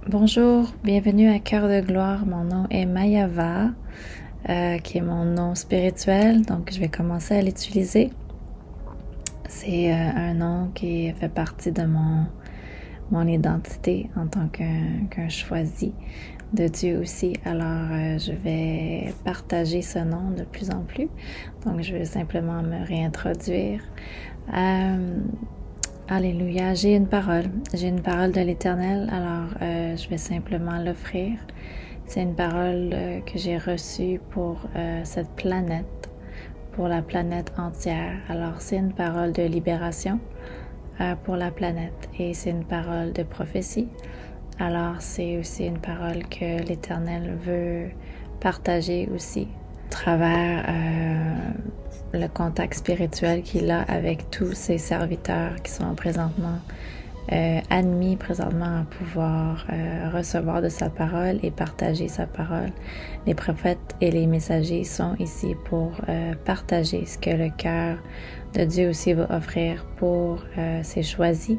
Bonjour, bienvenue à Cœur de Gloire. Mon nom est Mayava, qui est mon nom spirituel, donc je vais commencer à l'utiliser. C'est un nom qui fait partie de mon identité en tant qu'un choisi de Dieu aussi. Alors, je vais partager ce nom de plus en plus. Donc, je vais simplement me réintroduire. Alléluia, j'ai une parole de l'Éternel, alors je vais simplement l'offrir. C'est une parole que j'ai reçue pour cette planète, pour la planète entière. Alors c'est une parole de libération pour la planète et c'est une parole de prophétie. Alors c'est aussi une parole que l'Éternel veut partager aussi à travers le contact spirituel qu'il a avec tous ses serviteurs qui sont présentement admis présentement à pouvoir recevoir de sa parole et partager sa parole. Les prophètes et les messagers sont ici pour partager ce que le cœur de Dieu aussi va offrir pour ses choisis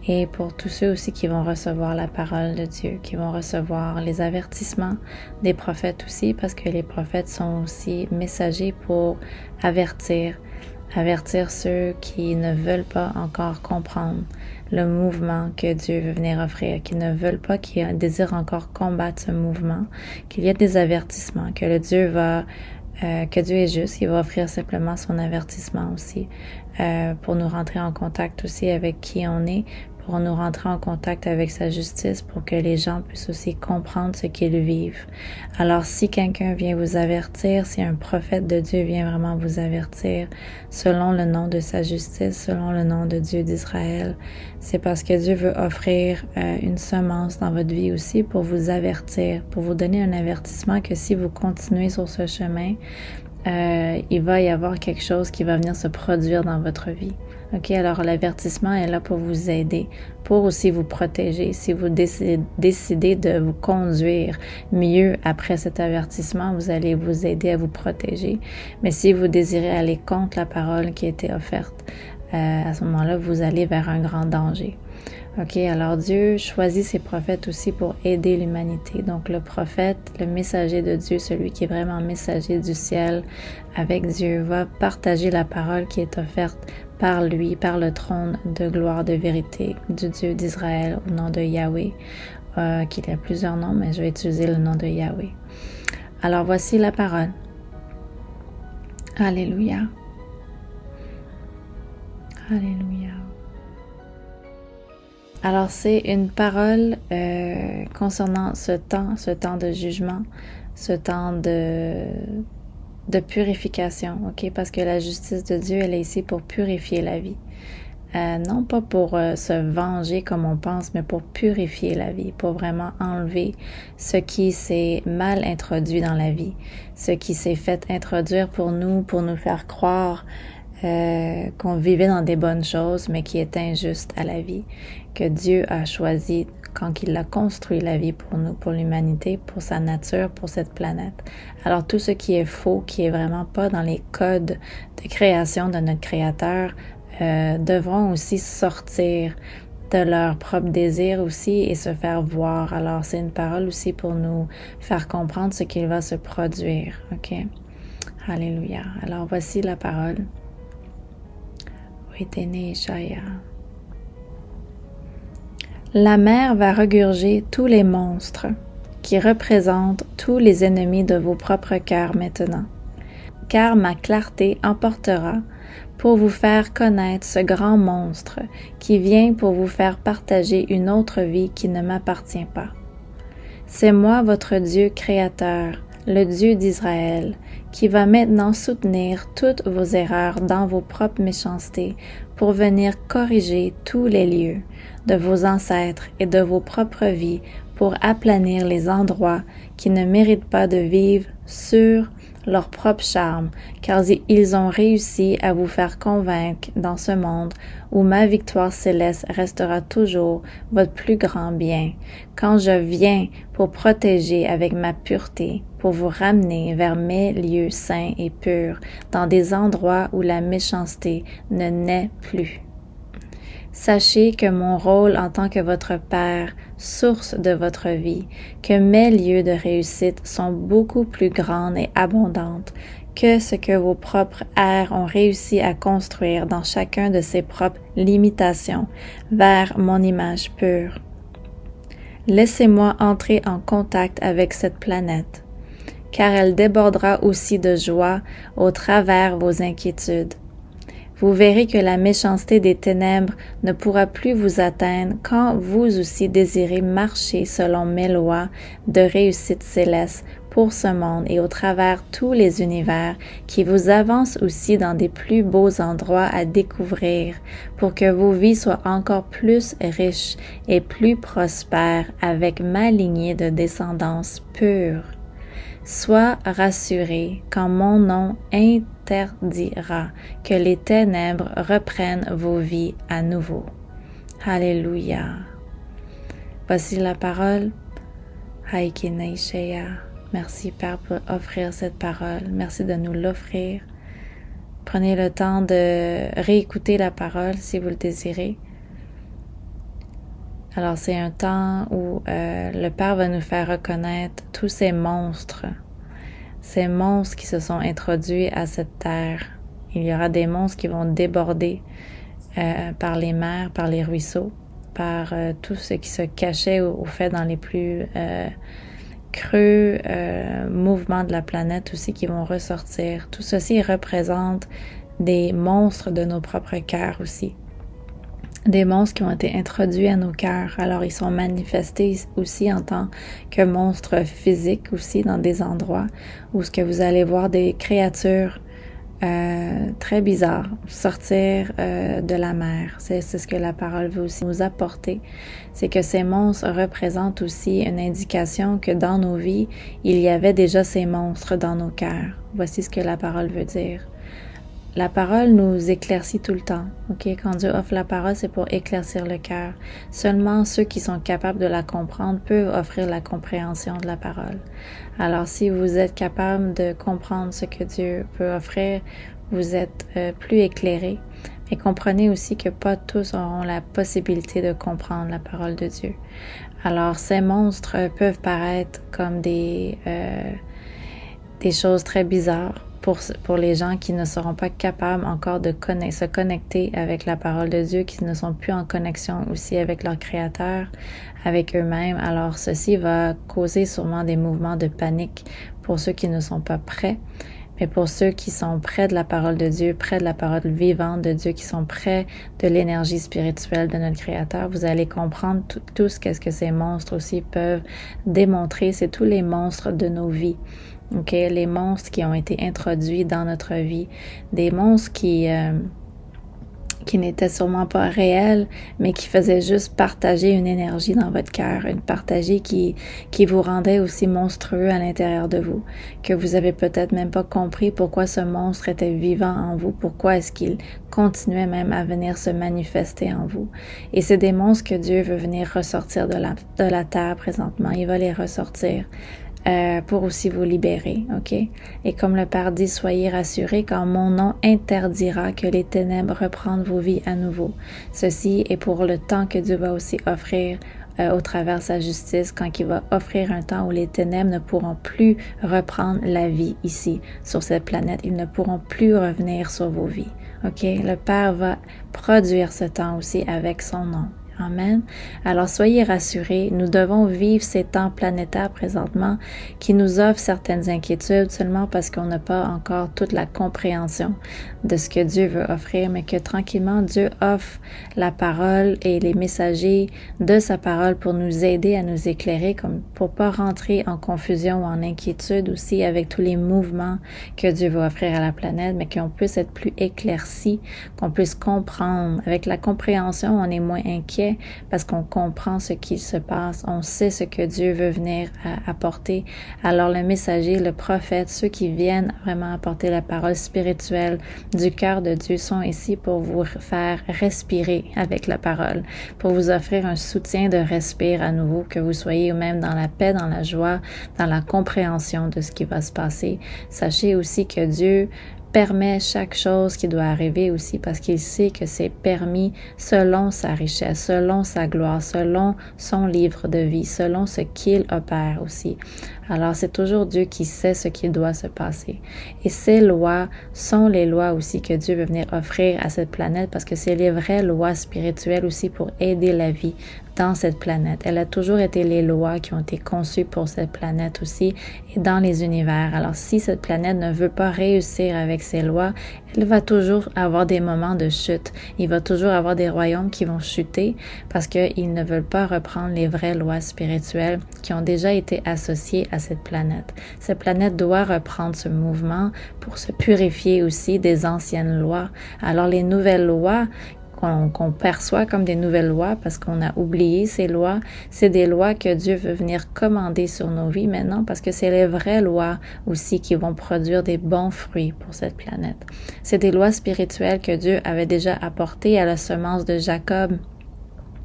et pour tous ceux aussi qui vont recevoir la parole de Dieu, qui vont recevoir les avertissements des prophètes aussi, parce que les prophètes sont aussi messagers pour avertir ceux qui ne veulent pas encore comprendre le mouvement que Dieu veut venir offrir, qui ne veulent pas, qui désirent encore combattre ce mouvement, qu'il y a des avertissements, que Dieu est juste, il va offrir simplement son avertissement aussi pour nous rentrer en contact aussi avec qui on est, pour nous rentrer en contact avec sa justice, pour que les gens puissent aussi comprendre ce qu'ils vivent. Alors, si quelqu'un vient vous avertir, si un prophète de Dieu vient vraiment vous avertir, selon le nom de sa justice, selon le nom de Dieu d'Israël, c'est parce que Dieu veut offrir une semence dans votre vie aussi pour vous avertir, pour vous donner un avertissement que si vous continuez sur ce chemin, il va y avoir quelque chose qui va venir se produire dans votre vie. OK, alors l'avertissement est là pour vous aider, pour aussi vous protéger. Si vous décidez de vous conduire mieux après cet avertissement, vous allez vous aider à vous protéger. Mais si vous désirez aller contre la parole qui a été offerte, à ce moment-là, vous allez vers un grand danger. OK, alors Dieu choisit ses prophètes aussi pour aider l'humanité. Donc le prophète, le messager de Dieu, celui qui est vraiment messager du ciel avec Dieu, va partager la parole qui est offerte par lui, par le trône de gloire, de vérité du Dieu d'Israël au nom de Yahweh, qu'il y a plusieurs noms, mais je vais utiliser le nom de Yahweh. Alors voici la parole. Alléluia. Alléluia. Alors c'est une parole concernant ce temps de jugement, ce temps de purification, ok? Parce que la justice de Dieu, elle est ici pour purifier la vie. Non pas pour se venger comme on pense, mais pour purifier la vie, pour vraiment enlever ce qui s'est mal introduit dans la vie, ce qui s'est fait introduire pour nous faire croire qu'on vivait dans des bonnes choses, mais qui est injuste à la vie, que Dieu a choisi quand il a construit la vie pour nous, pour l'humanité, pour sa nature, pour cette planète. Alors tout ce qui est faux, qui est vraiment pas dans les codes de création de notre Créateur, devront aussi sortir de leur propre désir aussi et se faire voir. Alors c'est une parole aussi pour nous faire comprendre ce qu'il va se produire. OK? Alléluia. Alors voici la parole. La mer va regurger tous les monstres qui représentent tous les ennemis de vos propres cœurs maintenant, car ma clarté emportera pour vous faire connaître ce grand monstre qui vient pour vous faire partager une autre vie qui ne m'appartient pas. C'est moi votre Dieu créateur, le Dieu d'Israël, qui va maintenant soutenir toutes vos erreurs dans vos propres méchancetés pour venir corriger tous les lieux de vos ancêtres et de vos propres vies pour aplanir les endroits qui ne méritent pas de vivre sur leur propre charme, car ils ont réussi à vous faire convaincre dans ce monde où ma victoire céleste restera toujours votre plus grand bien, quand je viens pour protéger avec ma pureté, pour vous ramener vers mes lieux saints et purs, dans des endroits où la méchanceté ne naît plus. Sachez que mon rôle en tant que votre Père, source de votre vie, que mes lieux de réussite sont beaucoup plus grandes et abondantes que ce que vos propres airs ont réussi à construire dans chacun de ses propres limitations vers mon image pure. Laissez-moi entrer en contact avec cette planète, car elle débordera aussi de joie au travers vos inquiétudes. Vous verrez que la méchanceté des ténèbres ne pourra plus vous atteindre quand vous aussi désirez marcher selon mes lois de réussite céleste pour ce monde et au travers tous les univers qui vous avancent aussi dans des plus beaux endroits à découvrir pour que vos vies soient encore plus riches et plus prospères avec ma lignée de descendance pure. Sois rassuré quand mon nom interdira que les ténèbres reprennent vos vies à nouveau. Alléluia. Voici la parole. Haïkineisheya. Merci Père pour offrir cette parole. Merci de nous l'offrir. Prenez le temps de réécouter la parole si vous le désirez. Alors c'est un temps où le Père va nous faire reconnaître tous ces monstres qui se sont introduits à cette terre. Il y aura des monstres qui vont déborder par les mers, par les ruisseaux, par tout ce qui se cachait au fait dans les plus creux mouvements de la planète aussi qui vont ressortir. Tout ceci représente des monstres de nos propres cœurs aussi. Des monstres qui ont été introduits à nos cœurs. Alors, ils sont manifestés aussi en tant que monstres physiques aussi dans des endroits où ce que vous allez voir des créatures très bizarres sortir de la mer. C'est ce que la parole veut aussi nous apporter. C'est que ces monstres représentent aussi une indication que dans nos vies, il y avait déjà ces monstres dans nos cœurs. Voici ce que la parole veut dire. La parole nous éclaircit tout le temps. Ok, quand Dieu offre la parole, c'est pour éclaircir le cœur. Seulement ceux qui sont capables de la comprendre peuvent offrir la compréhension de la parole. Alors, si vous êtes capable de comprendre ce que Dieu peut offrir, vous êtes plus éclairé. Et comprenez aussi que pas tous auront la possibilité de comprendre la parole de Dieu. Alors, ces monstres peuvent paraître comme des choses très bizarres pour les gens qui ne seront pas capables encore de se connecter avec la parole de Dieu, qui ne sont plus en connexion aussi avec leur Créateur, avec eux-mêmes. Alors ceci va causer sûrement des mouvements de panique pour ceux qui ne sont pas prêts. Mais pour ceux qui sont près de la parole de Dieu, près de la parole vivante de Dieu, qui sont près de l'énergie spirituelle de notre Créateur, vous allez comprendre tout ce que ces monstres aussi peuvent démontrer. C'est tous les monstres de nos vies. Ok, les monstres qui ont été introduits dans notre vie, des monstres qui n'étaient sûrement pas réels, mais qui faisaient juste partager une énergie dans votre cœur, une partager qui vous rendait aussi monstrueux à l'intérieur de vous, que vous avez peut-être même pas compris pourquoi ce monstre était vivant en vous, pourquoi est-ce qu'il continuait même à venir se manifester en vous. Et c'est des monstres que Dieu veut venir ressortir de la terre présentement. Il va les ressortir. Pour aussi vous libérer, ok? Et comme le Père dit, soyez rassurés quand mon nom interdira que les ténèbres reprennent vos vies à nouveau. Ceci est pour le temps que Dieu va aussi offrir au travers de sa justice, quand il va offrir un temps où les ténèbres ne pourront plus reprendre la vie ici, sur cette planète. Ils ne pourront plus revenir sur vos vies, ok? Le Père va produire ce temps aussi avec son nom. Amen. Alors soyez rassurés, nous devons vivre ces temps planétaires présentement qui nous offrent certaines inquiétudes seulement parce qu'on n'a pas encore toute la compréhension de ce que Dieu veut offrir, mais que tranquillement Dieu offre la parole et les messagers de sa parole pour nous aider à nous éclairer, comme pour pas rentrer en confusion ou en inquiétude aussi avec tous les mouvements que Dieu veut offrir à la planète, mais qu'on puisse être plus éclairci, qu'on puisse comprendre. Avec la compréhension, on est moins inquiet parce qu'on comprend ce qui se passe, on sait ce que Dieu veut venir apporter. Alors le messager, le prophète, ceux qui viennent vraiment apporter la parole spirituelle du cœur de Dieu sont ici pour vous faire respirer avec la parole, pour vous offrir un soutien de respire à nouveau, que vous soyez même dans la paix, dans la joie, dans la compréhension de ce qui va se passer. Sachez aussi que Dieu permet chaque chose qui doit arriver aussi parce qu'il sait que c'est permis selon sa richesse, selon sa gloire, selon son livre de vie, selon ce qu'il opère aussi. Alors, c'est toujours Dieu qui sait ce qui doit se passer. Et ces lois sont les lois aussi que Dieu veut venir offrir à cette planète parce que c'est les vraies lois spirituelles aussi pour aider la vie dans cette planète. Elle a toujours été les lois qui ont été conçues pour cette planète aussi et dans les univers. Alors, si cette planète ne veut pas réussir avec ces lois, elle va toujours avoir des moments de chute. Il va toujours avoir des royaumes qui vont chuter parce qu'ils ne veulent pas reprendre les vraies lois spirituelles qui ont déjà été associées à cette planète. Cette planète doit reprendre ce mouvement pour se purifier aussi des anciennes lois. Alors, les nouvelles lois qu'on perçoit comme des nouvelles lois parce qu'on a oublié ces lois, c'est des lois que Dieu veut venir commander sur nos vies maintenant parce que c'est les vraies lois aussi qui vont produire des bons fruits pour cette planète. C'est des lois spirituelles que Dieu avait déjà apportées à la semence de Jacob.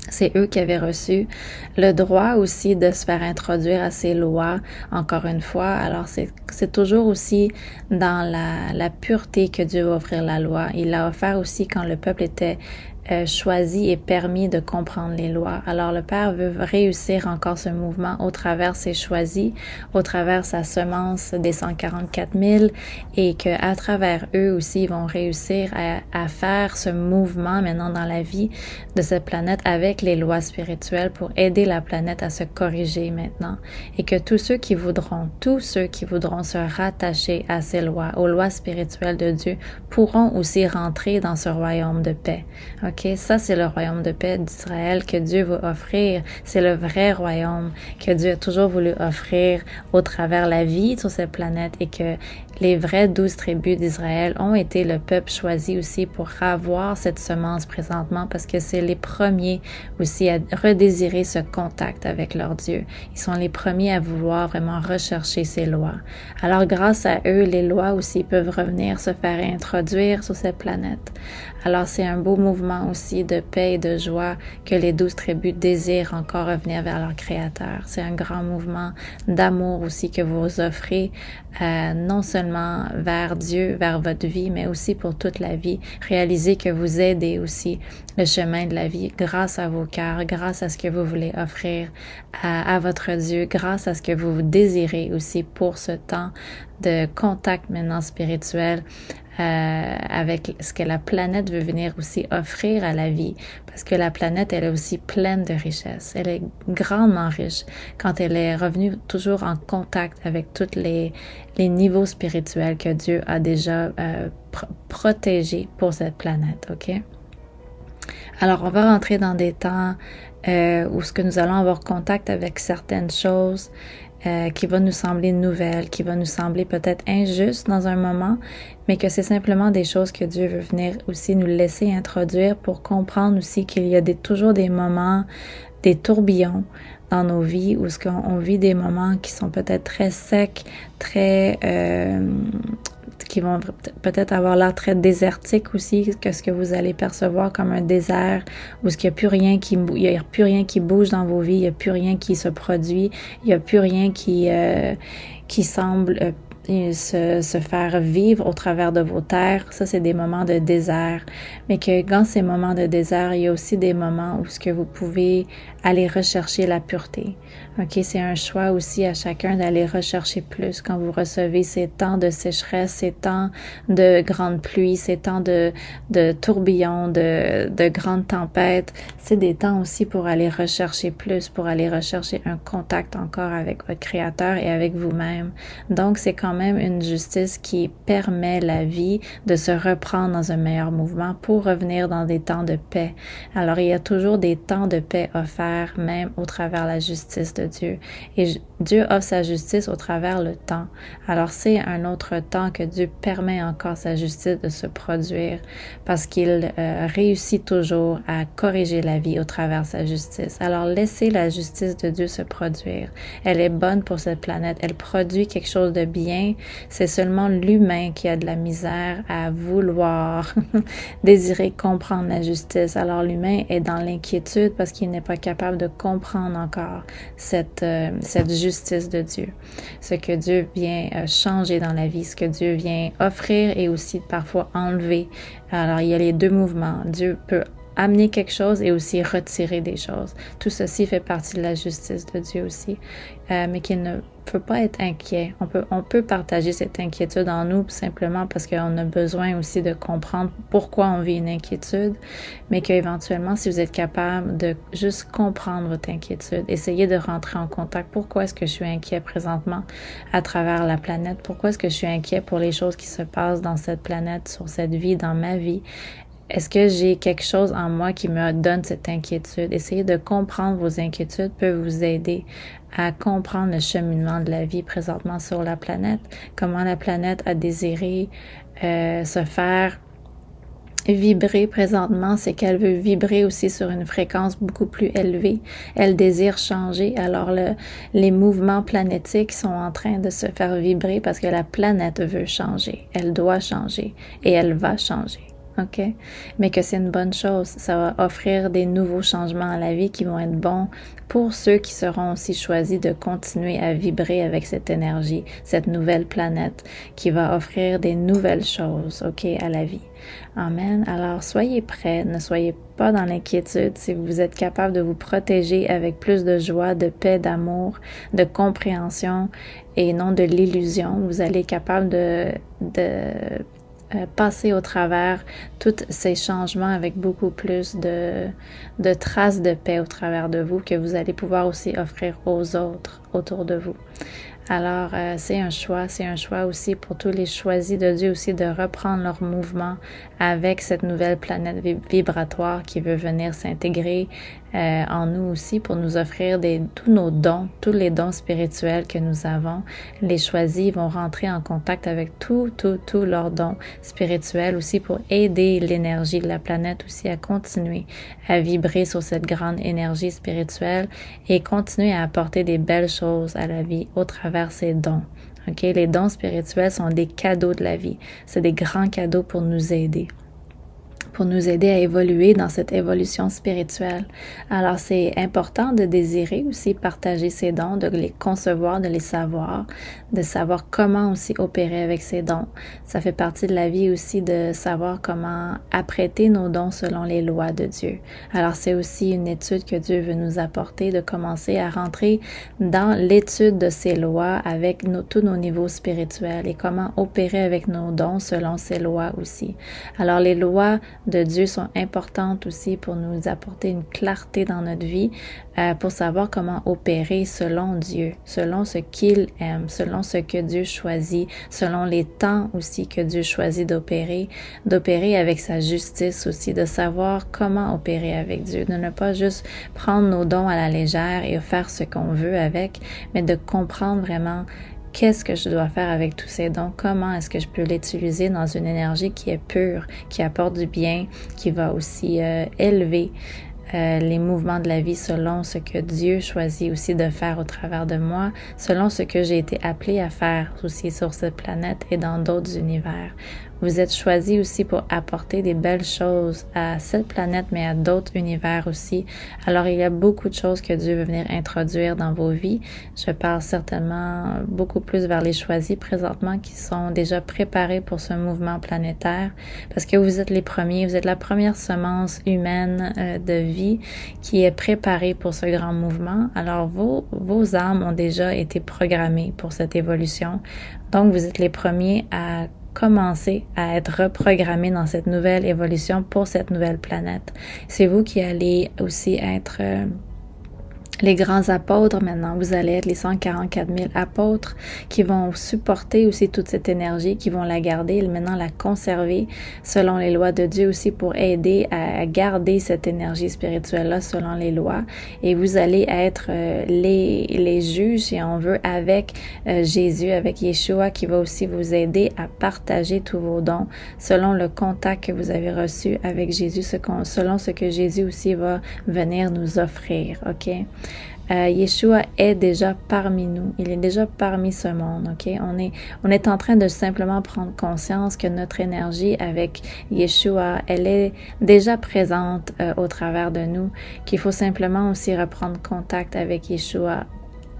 C'est eux qui avaient reçu le droit aussi de se faire introduire à ces lois, encore une fois. Alors, c'est toujours aussi dans la pureté que Dieu va offrir la loi. Il l'a offert aussi quand le peuple était choisi et permis de comprendre les lois. Alors, le Père veut réussir encore ce mouvement au travers ses choisis, au travers sa semence des 144 000 et qu'à travers eux aussi, ils vont réussir à faire ce mouvement maintenant dans la vie de cette planète avec les lois spirituelles pour aider la planète à se corriger maintenant. Et que tous ceux qui voudront se rattacher à ces lois, aux lois spirituelles de Dieu, pourront aussi rentrer dans ce royaume de paix. OK? Ça, c'est le royaume de paix d'Israël que Dieu veut offrir. C'est le vrai royaume que Dieu a toujours voulu offrir au travers la vie sur cette planète et que les vraies 12 tribus d'Israël ont été le peuple choisi aussi pour avoir cette semence présentement parce que c'est les premiers aussi à redésirer ce contact avec leur Dieu. Ils sont les premiers à vouloir vraiment rechercher ces lois. Alors, grâce à eux, les lois aussi peuvent revenir se faire introduire sur cette planète. Alors, c'est un beau mouvement aussi de paix et de joie que les 12 tribus désirent encore revenir vers leur Créateur. C'est un grand mouvement d'amour aussi que vous offrez, non seulement vers Dieu, vers votre vie, mais aussi pour toute la vie. Réalisez que vous aidez aussi le chemin de la vie grâce à vos cœurs, grâce à ce que vous voulez offrir à votre Dieu, grâce à ce que vous désirez aussi pour ce temps de contact maintenant spirituel avec ce que la planète veut venir aussi offrir à la vie. Parce que la planète, elle est aussi pleine de richesses. Elle est grandement riche quand elle est revenue toujours en contact avec tous les niveaux spirituels que Dieu a déjà protégés pour cette planète, OK? Alors, on va rentrer dans des temps où ce que nous allons avoir contact avec certaines choses qui va nous sembler nouvelles, qui va nous sembler peut-être injustes dans un moment, mais que c'est simplement des choses que Dieu veut venir aussi nous laisser introduire pour comprendre aussi qu'il y a toujours des moments, des tourbillons dans nos vies où on vit des moments qui sont peut-être très secs, très qui vont peut-être avoir l'air très désertiques aussi, que ce que vous allez percevoir comme un désert, où il n'y a plus rien qui bouge dans vos vies, il n'y a plus rien qui se produit, il n'y a plus rien qui semble se faire vivre au travers de vos terres. Ça, c'est des moments de désert. Mais que dans ces moments de désert, il y a aussi des moments où ce que vous pouvez aller rechercher la pureté. OK, c'est un choix aussi à chacun d'aller rechercher plus quand vous recevez ces temps de sécheresse, ces temps de grandes pluies, ces temps de tourbillons, de grandes tempêtes. C'est des temps aussi pour aller rechercher plus, pour aller rechercher un contact encore avec votre Créateur et avec vous-même. Donc, c'est quand même une justice qui permet la vie de se reprendre dans un meilleur mouvement pour revenir dans des temps de paix. Alors, il y a toujours des temps de paix offerts, même au travers la justice de Dieu. Et Dieu offre sa justice au travers le temps. Alors, c'est un autre temps que Dieu permet encore sa justice de se produire parce qu'il réussit toujours à corriger la vie au travers sa justice. Alors, laissez la justice de Dieu se produire. Elle est bonne pour cette planète. Elle produit quelque chose de bien l'humain, c'est seulement l'humain qui a de la misère à vouloir désirer comprendre la justice. Alors l'humain est dans l'inquiétude parce qu'il n'est pas capable de comprendre encore cette justice de Dieu. Ce que Dieu vient changer dans la vie, ce que Dieu vient offrir et aussi parfois enlever. Alors il y a les deux mouvements. Dieu peut amener quelque chose et aussi retirer des choses. Tout ceci fait partie de la justice de Dieu aussi, mais qu'il ne peut pas être inquiet. On peut partager cette inquiétude en nous simplement parce qu'on a besoin aussi de comprendre pourquoi on vit une inquiétude, mais qu'éventuellement, si vous êtes capable de juste comprendre votre inquiétude, essayez de rentrer en contact. Pourquoi est-ce que je suis inquiet présentement à travers la planète? Pourquoi est-ce que je suis inquiet pour les choses qui se passent dans cette planète, sur cette vie, dans ma vie? Est-ce que j'ai quelque chose en moi qui me donne cette inquiétude? Essayez de comprendre vos inquiétudes peut vous aider à comprendre le cheminement de la vie présentement sur la planète, comment la planète a désiré se faire vibrer présentement, c'est qu'elle veut vibrer aussi sur une fréquence beaucoup plus élevée. Elle désire changer. Alors les mouvements planétiques sont en train de se faire vibrer parce que la planète veut changer. Elle doit changer et elle va changer. OK? Mais que c'est une bonne chose. Ça va offrir des nouveaux changements à la vie qui vont être bons pour ceux qui seront aussi choisis de continuer à vibrer avec cette énergie, cette nouvelle planète qui va offrir des nouvelles choses, OK, à la vie. Amen. Alors, soyez prêts, ne soyez pas dans l'inquiétude. Si vous êtes capable de vous protéger avec plus de joie, de paix, d'amour, de compréhension et non de l'illusion, vous allez être capable de passer au travers tous ces changements avec beaucoup plus de traces de paix au travers de vous que vous allez pouvoir aussi offrir aux autres autour de vous. Alors, c'est un choix aussi pour tous les choisis de Dieu aussi de reprendre leur mouvement avec cette nouvelle planète vibratoire qui veut venir s'intégrer en nous aussi pour nous offrir tous nos dons, tous les dons spirituels que nous avons. Les choisis vont rentrer en contact avec tous leurs dons spirituels aussi pour aider l'énergie de la planète aussi à continuer à vibrer sur cette grande énergie spirituelle et continuer à apporter des belles choses à la vie au travers ces dons. OK? Les dons spirituels sont des cadeaux de la vie. C'est des grands cadeaux pour nous aider à évoluer dans cette évolution spirituelle. Alors, c'est important de désirer aussi partager ces dons, de les concevoir, de les savoir, de savoir comment aussi opérer avec ces dons. Ça fait partie de la vie aussi de savoir comment apprêter nos dons selon les lois de Dieu. Alors, c'est aussi une étude que Dieu veut nous apporter, de commencer à rentrer dans l'étude de ces lois avec tous nos niveaux spirituels et comment opérer avec nos dons selon ces lois aussi. Alors, les lois de Dieu sont importantes aussi pour nous apporter une clarté dans notre vie, pour savoir comment opérer selon Dieu, selon ce qu'il aime, selon ce que Dieu choisit, selon les temps aussi que Dieu choisit d'opérer avec sa justice aussi, de savoir comment opérer avec Dieu, de ne pas juste prendre nos dons à la légère et faire ce qu'on veut avec, mais de comprendre vraiment qu'est-ce que je dois faire avec tous ces dons? Comment est-ce que je peux l'utiliser dans une énergie qui est pure, qui apporte du bien, qui va aussi élever les mouvements de la vie selon ce que Dieu choisit aussi de faire au travers de moi, selon ce que j'ai été appelée à faire aussi sur cette planète et dans d'autres univers. Vous êtes choisis aussi pour apporter des belles choses à cette planète, mais à d'autres univers aussi. Alors, il y a beaucoup de choses que Dieu veut venir introduire dans vos vies. Je parle certainement beaucoup plus vers les choisis présentement qui sont déjà préparés pour ce mouvement planétaire parce que vous êtes les premiers, vous êtes la première semence humaine de vie qui est préparée pour ce grand mouvement. Alors, vos âmes ont déjà été programmées pour cette évolution. Donc, vous êtes les premiers à commencer à être reprogrammé dans cette nouvelle évolution pour cette nouvelle planète. C'est vous qui allez aussi être les grands apôtres maintenant. Vous allez être les 144 000 apôtres qui vont supporter aussi toute cette énergie, qui vont la garder, maintenant la conserver selon les lois de Dieu aussi pour aider à garder cette énergie spirituelle-là selon les lois. Et vous allez être les juges, si on veut, avec Jésus, avec Yeshua, qui va aussi vous aider à partager tous vos dons selon le contact que vous avez reçu avec Jésus, selon ce que Jésus aussi va venir nous offrir, OK? Yeshua est déjà parmi nous. Il est déjà parmi ce monde, ok? On est en train de simplement prendre conscience que notre énergie avec Yeshua, elle est déjà présente au travers de nous, qu'il faut simplement aussi reprendre contact avec Yeshua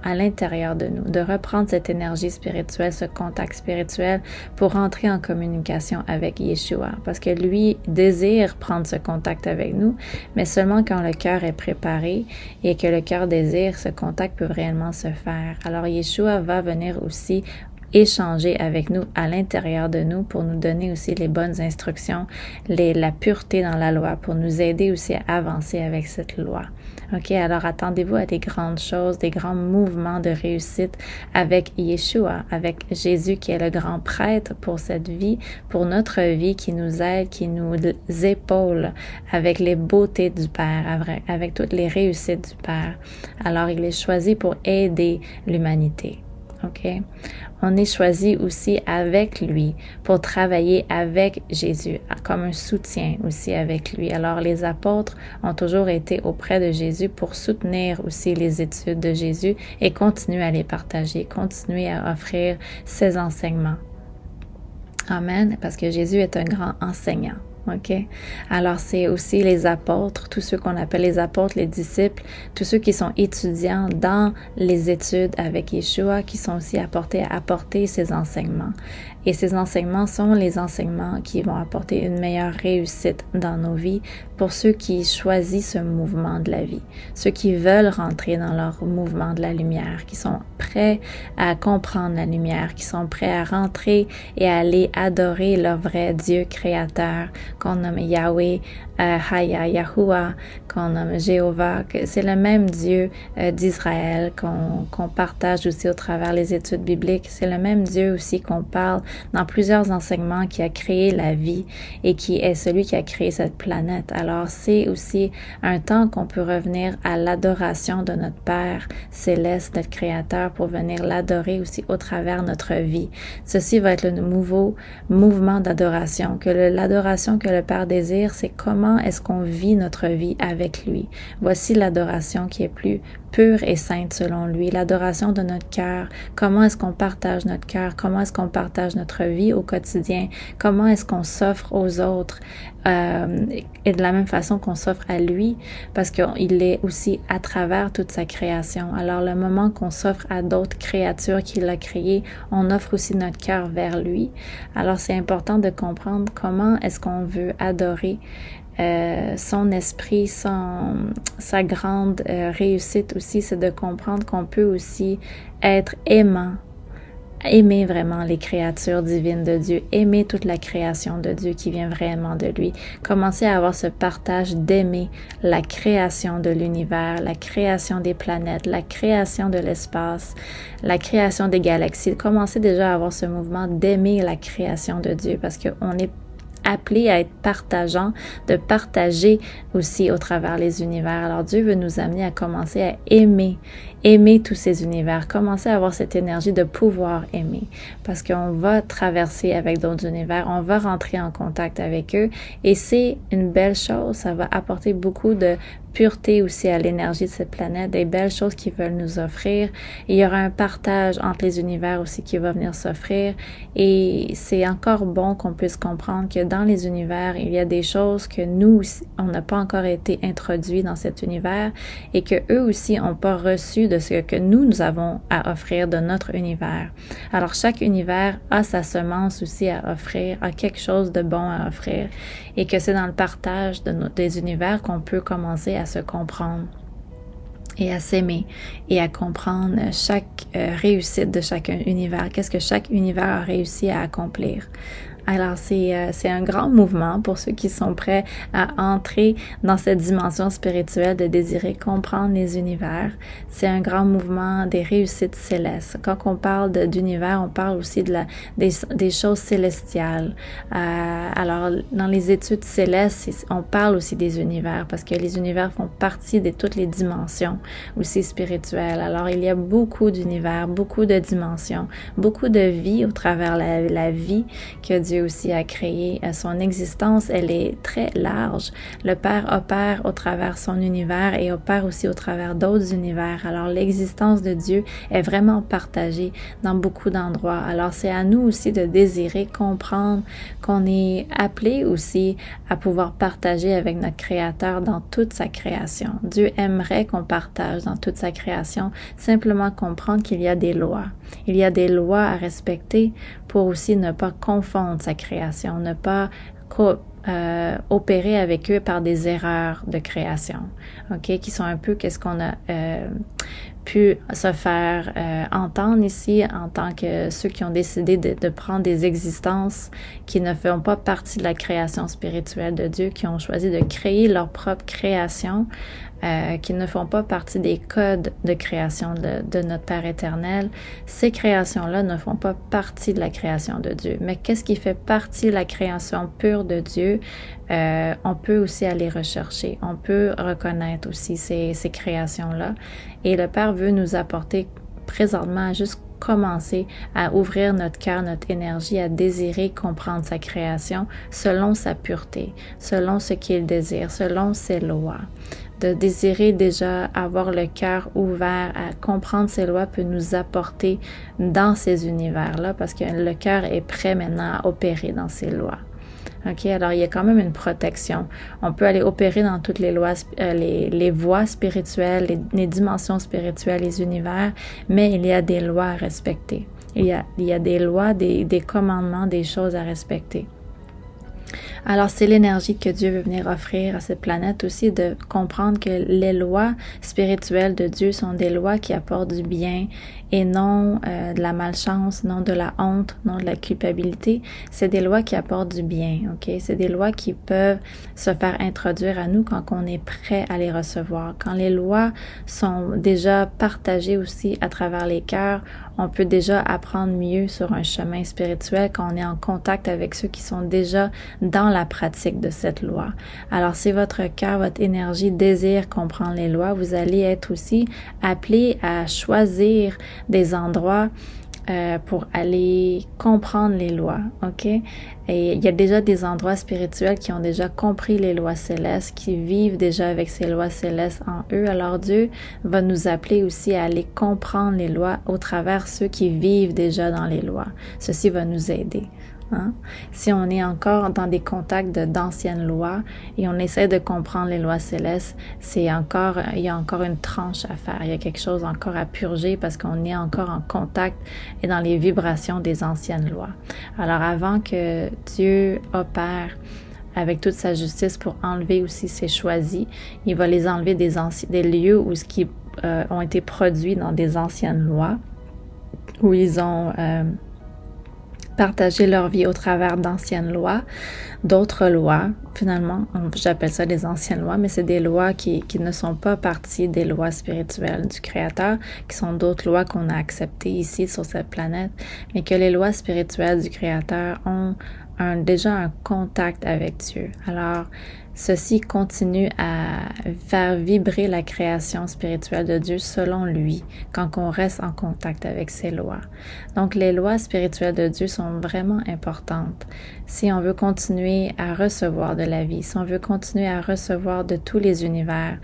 à l'intérieur de nous, de reprendre cette énergie spirituelle, ce contact spirituel pour entrer en communication avec Yeshua. Parce que lui désire prendre ce contact avec nous, mais seulement quand le cœur est préparé et que le cœur désire, ce contact peut réellement se faire. Alors Yeshua va venir aussi échanger avec nous à l'intérieur de nous pour nous donner aussi les bonnes instructions, la pureté dans la loi, pour nous aider aussi à avancer avec cette loi. OK, alors attendez-vous à des grandes choses, des grands mouvements de réussite avec Yeshua, avec Jésus qui est le grand prêtre pour cette vie, pour notre vie, qui nous aide, qui nous épaule avec les beautés du Père, avec toutes les réussites du Père. Alors il est choisi pour aider l'humanité. OK? On est choisi aussi avec lui pour travailler avec Jésus, comme un soutien aussi avec lui. Alors, les apôtres ont toujours été auprès de Jésus pour soutenir aussi les études de Jésus et continuer à les partager, continuer à offrir ses enseignements. Amen, parce que Jésus est un grand enseignant. OK? Alors, c'est aussi les apôtres, tous ceux qu'on appelle les apôtres, les disciples, tous ceux qui sont étudiants dans les études avec Yeshua, qui sont aussi apporter ces enseignements. Et ces enseignements sont les enseignements qui vont apporter une meilleure réussite dans nos vies pour ceux qui choisissent ce mouvement de la vie, ceux qui veulent rentrer dans leur mouvement de la lumière, qui sont prêts à comprendre la lumière, qui sont prêts à rentrer et à aller adorer leur vrai Dieu créateur, qu'on nomme Yahweh, Haya, Yahuwah, qu'on nomme Jéhovah, que c'est le même Dieu d'Israël qu'on partage aussi au travers les études bibliques. C'est le même Dieu aussi qu'on parle dans plusieurs enseignements qui a créé la vie et qui est celui qui a créé cette planète. Alors, c'est aussi un temps qu'on peut revenir à l'adoration de notre Père céleste, notre Créateur, pour venir l'adorer aussi au travers notre vie. Ceci va être le nouveau mouvement d'adoration, l'adoration que le Père désire, c'est comment est-ce qu'on vit notre vie avec lui. Voici l'adoration qui est plus pure et sainte selon lui, l'adoration de notre cœur, comment est-ce qu'on partage notre cœur, comment est-ce qu'on partage notre vie au quotidien, comment est-ce qu'on s'offre aux autres et de la même façon qu'on s'offre à lui, parce qu'il est aussi à travers toute sa création. Alors le moment qu'on s'offre à d'autres créatures qu'il a créées, on offre aussi notre cœur vers lui. Alors c'est important de comprendre comment est-ce qu'on veut adorer son esprit, sa grande réussite aussi, c'est de comprendre qu'on peut aussi être aimant, aimer vraiment les créatures divines de Dieu, aimer toute la création de Dieu qui vient vraiment de lui, commencer à avoir ce partage d'aimer la création de l'univers, la création des planètes, la création de l'espace, la création des galaxies, commencer déjà à avoir ce mouvement d'aimer la création de Dieu, parce qu'on est appelé à être partageant, de partager aussi au travers les univers. Alors Dieu veut nous amener à commencer à aimer tous ces univers, commencer à avoir cette énergie de pouvoir aimer, parce qu'on va traverser avec d'autres univers, on va rentrer en contact avec eux et c'est une belle chose, ça va apporter beaucoup de pureté aussi à l'énergie de cette planète, des belles choses qu'ils veulent nous offrir. Et il y aura un partage entre les univers aussi qui va venir s'offrir et c'est encore bon qu'on puisse comprendre que dans les univers, il y a des choses que nous, on n'a pas encore été introduits dans cet univers et que eux aussi n'ont pas reçu de ce que nous avons à offrir de notre univers. Alors chaque univers a sa semence aussi à offrir, a quelque chose de bon à offrir et que c'est dans le partage des univers qu'on peut commencer à se comprendre et à s'aimer et à comprendre chaque réussite de chaque univers, qu'est-ce que chaque univers a réussi à accomplir. Alors, c'est un grand mouvement pour ceux qui sont prêts à entrer dans cette dimension spirituelle de désirer comprendre les univers. C'est un grand mouvement des réussites célestes. Quand on parle d'univers, on parle aussi des choses célestiales. Alors, dans les études célestes, on parle aussi des univers parce que les univers font partie de toutes les dimensions aussi spirituelles. Alors, il y a beaucoup d'univers, beaucoup de dimensions, beaucoup de vie au travers la vie que Dieu Dieu aussi a créé. Son existence, elle est très large. Le Père opère au travers son univers et opère aussi au travers d'autres univers. Alors l'existence de Dieu est vraiment partagée dans beaucoup d'endroits. Alors c'est à nous aussi de désirer comprendre qu'on est appelé aussi à pouvoir partager avec notre Créateur dans toute sa création. Dieu aimerait qu'on partage dans toute sa création, simplement comprendre qu'il y a des lois. Il y a des lois à respecter pour aussi ne pas confondre sa création, ne pas opérer avec eux par des erreurs de création, ok, qui sont un peu qu'est-ce qu'on a pu se faire entendre ici en tant que ceux qui ont décidé de prendre des existences qui ne font pas partie de la création spirituelle de Dieu, qui ont choisi de créer leur propre création, qui ne font pas partie des codes de création de notre Père éternel. Ces créations-là ne font pas partie de la création de Dieu. Mais qu'est-ce qui fait partie de la création pure de Dieu? On peut aussi aller rechercher. On peut reconnaître aussi ces créations-là. Et le Père veut nous apporter présentement à juste commencer à ouvrir notre cœur, notre énergie, à désirer comprendre sa création selon sa pureté, selon ce qu'il désire, selon ses lois. De désirer déjà avoir le cœur ouvert à comprendre ces lois peut nous apporter dans ces univers-là parce que le cœur est prêt maintenant à opérer dans ces lois. OK, alors il y a quand même une protection. On peut aller opérer dans toutes les lois, les voies spirituelles, les dimensions spirituelles, les univers, mais il y a des lois à respecter. Il y a des lois, des commandements, des choses à respecter. Alors, c'est l'énergie que Dieu veut venir offrir à cette planète aussi, de comprendre que les lois spirituelles de Dieu sont des lois qui apportent du bien et non de la malchance, non de la honte, non de la culpabilité. C'est des lois qui apportent du bien, ok? C'est des lois qui peuvent se faire introduire à nous quand on est prêt à les recevoir. Quand les lois sont déjà partagées aussi à travers les cœurs, on peut déjà apprendre mieux sur un chemin spirituel quand on est en contact avec ceux qui sont déjà dans la pratique de cette loi. Alors, si votre cœur, votre énergie désire comprendre les lois, vous allez être aussi appelé à choisir des endroits pour aller comprendre les lois, ok? Et il y a déjà des endroits spirituels qui ont déjà compris les lois célestes, qui vivent déjà avec ces lois célestes en eux. Alors Dieu va nous appeler aussi à aller comprendre les lois au travers ceux qui vivent déjà dans les lois. Ceci va nous aider. Hein? Si on est encore dans des contacts d'anciennes lois et on essaie de comprendre les lois célestes, il y a encore une tranche à faire. Il y a quelque chose encore à purger parce qu'on est encore en contact et dans les vibrations des anciennes lois. Alors avant que Dieu opère avec toute sa justice pour enlever aussi ses choisis, il va les enlever des lieux où ce qui ont été produits dans des anciennes lois, où ils ont partager leur vie au travers d'anciennes lois, d'autres lois, finalement, j'appelle ça des anciennes lois, mais c'est des lois qui ne sont pas partie des lois spirituelles du Créateur, qui sont d'autres lois qu'on a acceptées ici sur cette planète, mais que les lois spirituelles du Créateur ont déjà un contact avec Dieu. Alors, ceci continue à faire vibrer la création spirituelle de Dieu selon lui, quand on reste en contact avec ses lois. Donc, les lois spirituelles de Dieu sont vraiment importantes. Si on veut continuer à recevoir de la vie, si on veut continuer à recevoir de tous les univers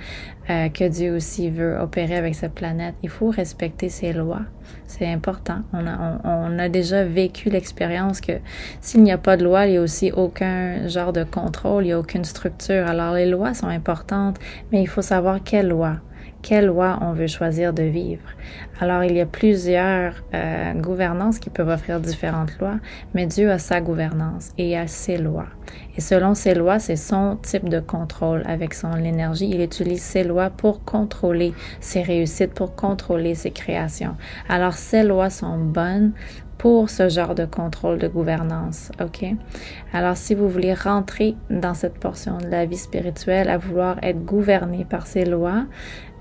que Dieu aussi veut opérer avec cette planète, il faut respecter ses lois. C'est important. On a déjà vécu l'expérience que s'il n'y a pas de loi, il n'y a aussi aucun genre de contrôle, il n'y a aucune structure. Alors les lois sont importantes, mais il faut savoir quelle loi on veut choisir de vivre. Alors, il y a plusieurs gouvernances qui peuvent offrir différentes lois, mais Dieu a sa gouvernance et il a ses lois. Et selon ses lois, c'est son type de contrôle avec son énergie. Il utilise ses lois pour contrôler ses réussites, pour contrôler ses créations. Alors, ces lois sont bonnes pour ce genre de contrôle de gouvernance, ok? Alors, si vous voulez rentrer dans cette portion de la vie spirituelle, à vouloir être gouverné par ces lois,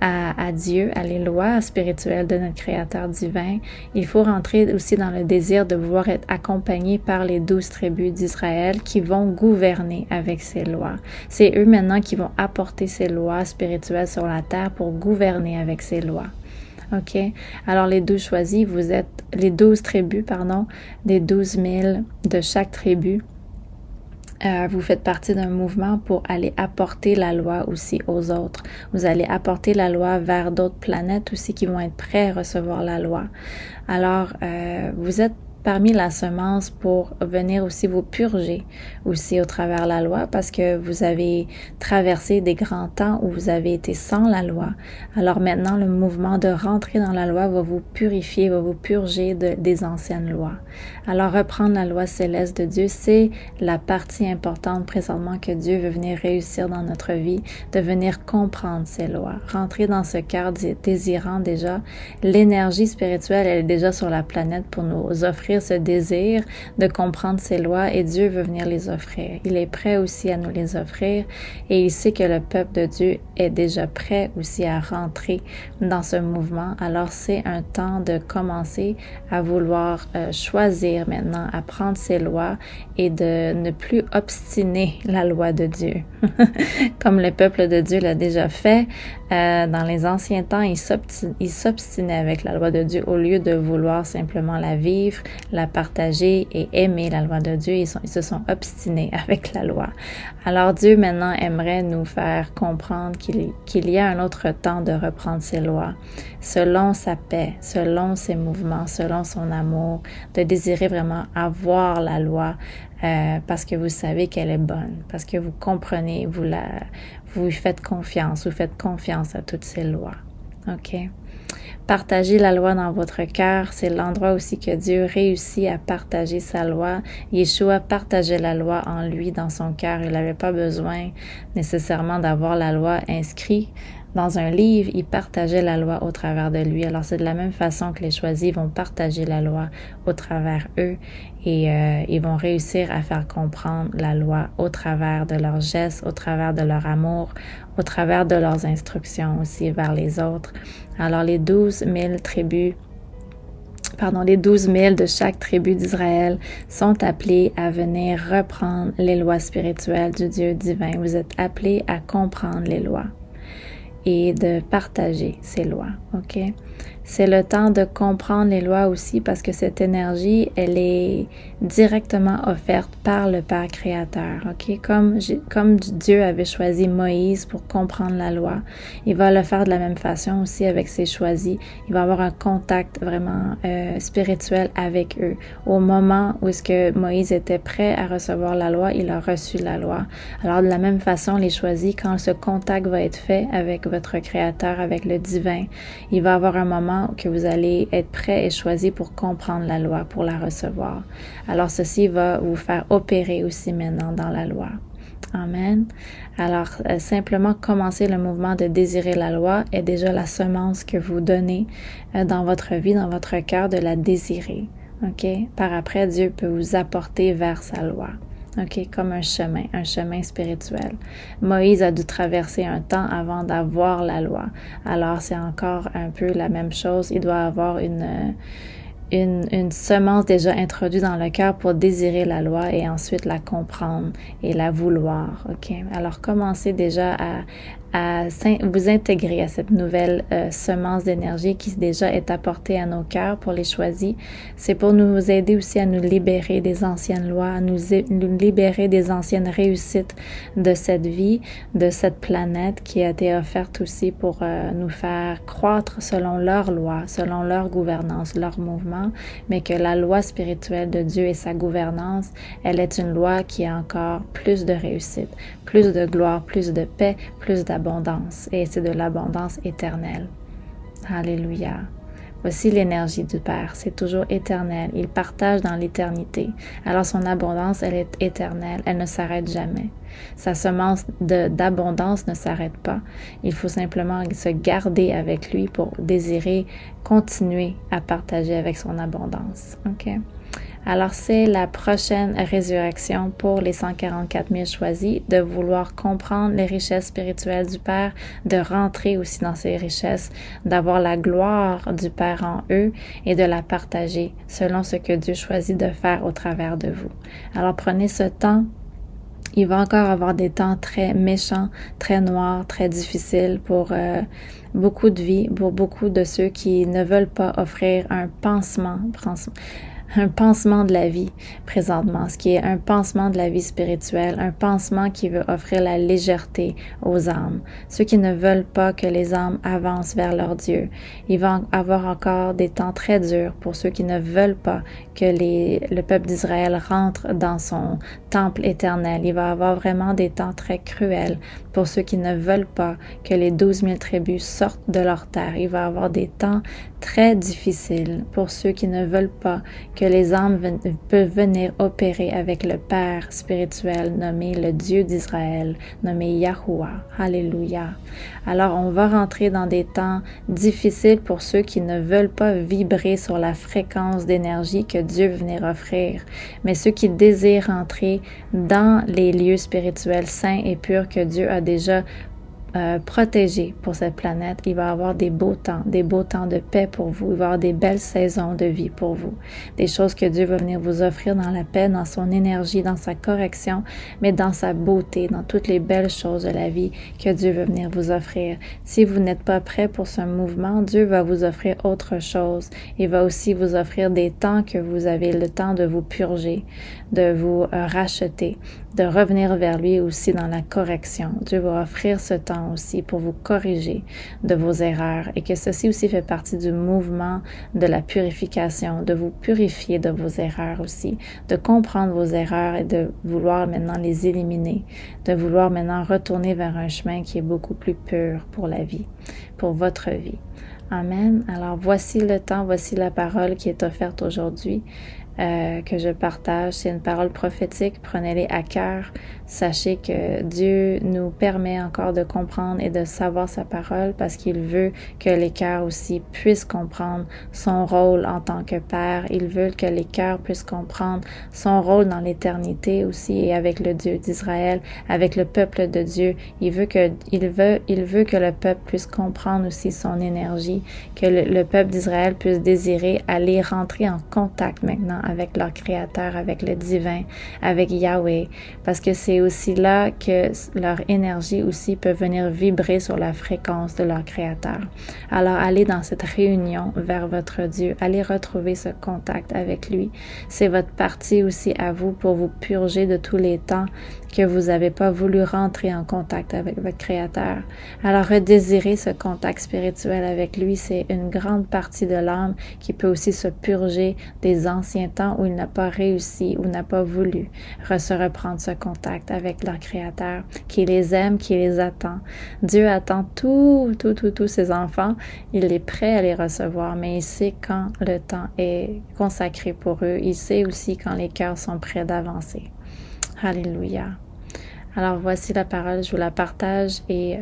à Dieu, à les lois spirituelles de notre Créateur divin, il faut rentrer aussi dans le désir de vouloir être accompagné par les 12 tribus d'Israël qui vont gouverner avec ces lois. C'est eux maintenant qui vont apporter ces lois spirituelles sur la terre pour gouverner avec ces lois. OK? Alors, les 12 choisis, vous êtes les 12 tribus, pardon, des 12 000 de chaque tribu. Vous faites partie d'un mouvement pour aller apporter la loi aussi aux autres. Vous allez apporter la loi vers d'autres planètes aussi qui vont être prêts à recevoir la loi. Alors, vous êtes parmi la semence pour venir aussi vous purger aussi au travers la loi parce que vous avez traversé des grands temps où vous avez été sans la loi. Alors maintenant, le mouvement de rentrer dans la loi va vous purifier, va vous purger des anciennes lois. Alors reprendre la loi céleste de Dieu, c'est la partie importante présentement que Dieu veut venir réussir dans notre vie, de venir comprendre ces lois. Rentrer dans ce cœur désirant déjà. L'énergie spirituelle, elle est déjà sur la planète pour nous offrir ce désir de comprendre ces lois et Dieu veut venir les offrir. Il est prêt aussi à nous les offrir et il sait que le peuple de Dieu est déjà prêt aussi à rentrer dans ce mouvement. Alors c'est un temps de commencer à vouloir choisir maintenant, à prendre ces lois et de ne plus obstiner la loi de Dieu. Comme le peuple de Dieu l'a déjà fait, dans les anciens temps, ils s'obstinaient avec la loi de Dieu au lieu de vouloir simplement la vivre, la partager et aimer la loi de Dieu. Ils se sont obstinés avec la loi. Alors Dieu maintenant aimerait nous faire comprendre qu'il y a un autre temps de reprendre ses lois, selon sa paix, selon ses mouvements, selon son amour, de désirer vraiment avoir la loi parce que vous savez qu'elle est bonne, parce que vous comprenez, vous faites confiance à toutes ces lois. OK? Partager la loi dans votre cœur, c'est l'endroit aussi que Dieu réussit à partager sa loi. Yeshua partageait la loi en lui, dans son cœur. Il n'avait pas besoin nécessairement d'avoir la loi inscrite dans un livre. Il partageait la loi au travers de lui. Alors c'est de la même façon que les choisis vont partager la loi au travers eux et ils vont réussir à faire comprendre la loi au travers de leurs gestes, au travers de leur amour, au travers de leurs instructions aussi vers les autres. Alors les 12 000 de chaque tribu d'Israël sont appelés à venir reprendre les lois spirituelles du Dieu divin. Vous êtes appelés à comprendre les lois et de partager ces lois, OK? C'est le temps de comprendre les lois aussi parce que cette énergie, elle est directement offerte par le Père créateur, OK? Comme Dieu avait choisi Moïse pour comprendre la loi, il va le faire de la même façon aussi avec ses choisis. Il va avoir un contact vraiment spirituel avec eux. Au moment où est-ce que Moïse était prêt à recevoir la loi, il a reçu la loi. Alors de la même façon, les choisis, quand ce contact va être fait avec votre créateur, avec le divin, il va avoir un moment que vous allez être prêt et choisi pour comprendre la loi, pour la recevoir. Alors ceci va vous faire opérer aussi maintenant dans la loi. Amen. Alors simplement commencer le mouvement de désirer la loi est déjà la semence que vous donnez dans votre vie, dans votre cœur, de la désirer. OK? Par après, Dieu peut vous apporter vers sa loi. OK, comme un chemin spirituel. Moïse a dû traverser un temps avant d'avoir la loi. Alors, c'est encore un peu la même chose. Il doit avoir une semence déjà introduite dans le cœur pour désirer la loi et ensuite la comprendre et la vouloir. OK? Alors, commencez déjà à vous intégrer à cette nouvelle semence d'énergie qui déjà est apportée à nos cœurs pour les choisis. C'est pour nous aider aussi à nous libérer des anciennes lois, à nous libérer des anciennes réussites de cette vie, de cette planète qui a été offerte aussi pour nous faire croître selon leurs lois, selon leur gouvernance, leur mouvement, mais que la loi spirituelle de Dieu et sa gouvernance, elle est une loi qui a encore plus de réussite, plus de gloire, plus de paix, plus d'abondance. Et c'est de l'abondance éternelle. Alléluia. Voici l'énergie du Père, c'est toujours éternel. Il partage dans l'éternité. Alors son abondance, elle est éternelle, elle ne s'arrête jamais. Sa semence d'abondance ne s'arrête pas. Il faut simplement se garder avec lui pour désirer continuer à partager avec son abondance. OK? Alors, c'est la prochaine résurrection pour les 144 000 choisis, de vouloir comprendre les richesses spirituelles du Père, de rentrer aussi dans ces richesses, d'avoir la gloire du Père en eux et de la partager selon ce que Dieu choisit de faire au travers de vous. Alors, prenez ce temps Il va encore avoir des temps très méchants, très noirs, très difficiles pour beaucoup de vies, pour beaucoup de ceux qui ne veulent pas offrir un pansement de la vie présentement, ce qui est un pansement de la vie spirituelle, un pansement qui veut offrir la légèreté aux âmes, ceux qui ne veulent pas que les âmes avancent vers leur Dieu. Il va avoir encore des temps très durs pour ceux qui ne veulent pas que le peuple d'Israël rentre dans son temple éternel. Il va avoir vraiment des temps très cruels pour ceux qui ne veulent pas que les 12 000 tribus sortent de leur terre. Il va avoir des temps très difficiles pour ceux qui ne veulent pas que les âmes peuvent venir opérer avec le Père spirituel nommé le Dieu d'Israël, nommé Yahuwah. Alléluia. Alors on va rentrer dans des temps difficiles pour ceux qui ne veulent pas vibrer sur la fréquence d'énergie que Dieu veut venir offrir, mais ceux qui désirent entrer dans les lieux spirituels saints et purs que Dieu a déjà protégé pour cette planète. Il va y avoir des beaux temps de paix pour vous. Il va y avoir des belles saisons de vie pour vous. Des choses que Dieu va venir vous offrir dans la paix, dans son énergie, dans sa correction, mais dans sa beauté, dans toutes les belles choses de la vie que Dieu veut venir vous offrir. Si vous n'êtes pas prêt pour ce mouvement, Dieu va vous offrir autre chose. Il va aussi vous offrir des temps que vous avez le temps de vous purger, de vous racheter, de revenir vers lui aussi dans la correction. Dieu va offrir ce temps aussi pour vous corriger de vos erreurs et que ceci aussi fait partie du mouvement de la purification, de vous purifier de vos erreurs aussi, de comprendre vos erreurs et de vouloir maintenant les éliminer, de vouloir maintenant retourner vers un chemin qui est beaucoup plus pur pour la vie, pour votre vie. Amen. Alors voici le temps, voici la parole qui est offerte aujourd'hui. Que je partage. C'est une parole prophétique, prenez-les à cœur. Sachez que Dieu nous permet encore de comprendre et de savoir sa parole parce qu'il veut que les cœurs aussi puissent comprendre son rôle en tant que Père. Il veut que les cœurs puissent comprendre son rôle dans l'éternité aussi et avec le Dieu d'Israël, avec le peuple de Dieu. Il veut que le peuple puisse comprendre aussi son énergie, que le peuple d'Israël puisse désirer aller rentrer en contact maintenant avec leur Créateur, avec le divin, avec Yahweh, parce que c'est aussi là que leur énergie aussi peut venir vibrer sur la fréquence de leur Créateur. Alors, allez dans cette réunion vers votre Dieu, allez retrouver ce contact avec lui. C'est votre partie aussi à vous pour vous purger de tous les temps que vous n'avez pas voulu rentrer en contact avec votre Créateur. Alors, redésirer ce contact spirituel avec lui, c'est une grande partie de l'âme qui peut aussi se purger des anciens temps où il n'a pas réussi ou n'a pas voulu se reprendre ce contact avec leur Créateur, qui les aime, qui les attend. Dieu attend tous ses enfants. Il est prêt à les recevoir, mais il sait quand le temps est consacré pour eux. Il sait aussi quand les cœurs sont prêts d'avancer. Alléluia. Alors voici la parole, je vous la partage et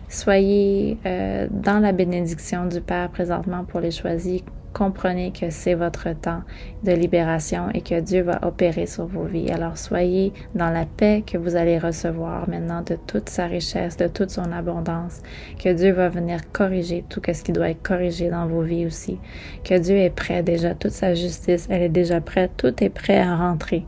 soyez dans la bénédiction du Père présentement pour les choisis. Comprenez que c'est votre temps de libération et que Dieu va opérer sur vos vies. Alors soyez dans la paix que vous allez recevoir maintenant de toute sa richesse, de toute son abondance, que Dieu va venir corriger tout ce qui doit être corrigé dans vos vies aussi, que Dieu est prêt déjà, toute sa justice, elle est déjà prête, tout est prêt à rentrer.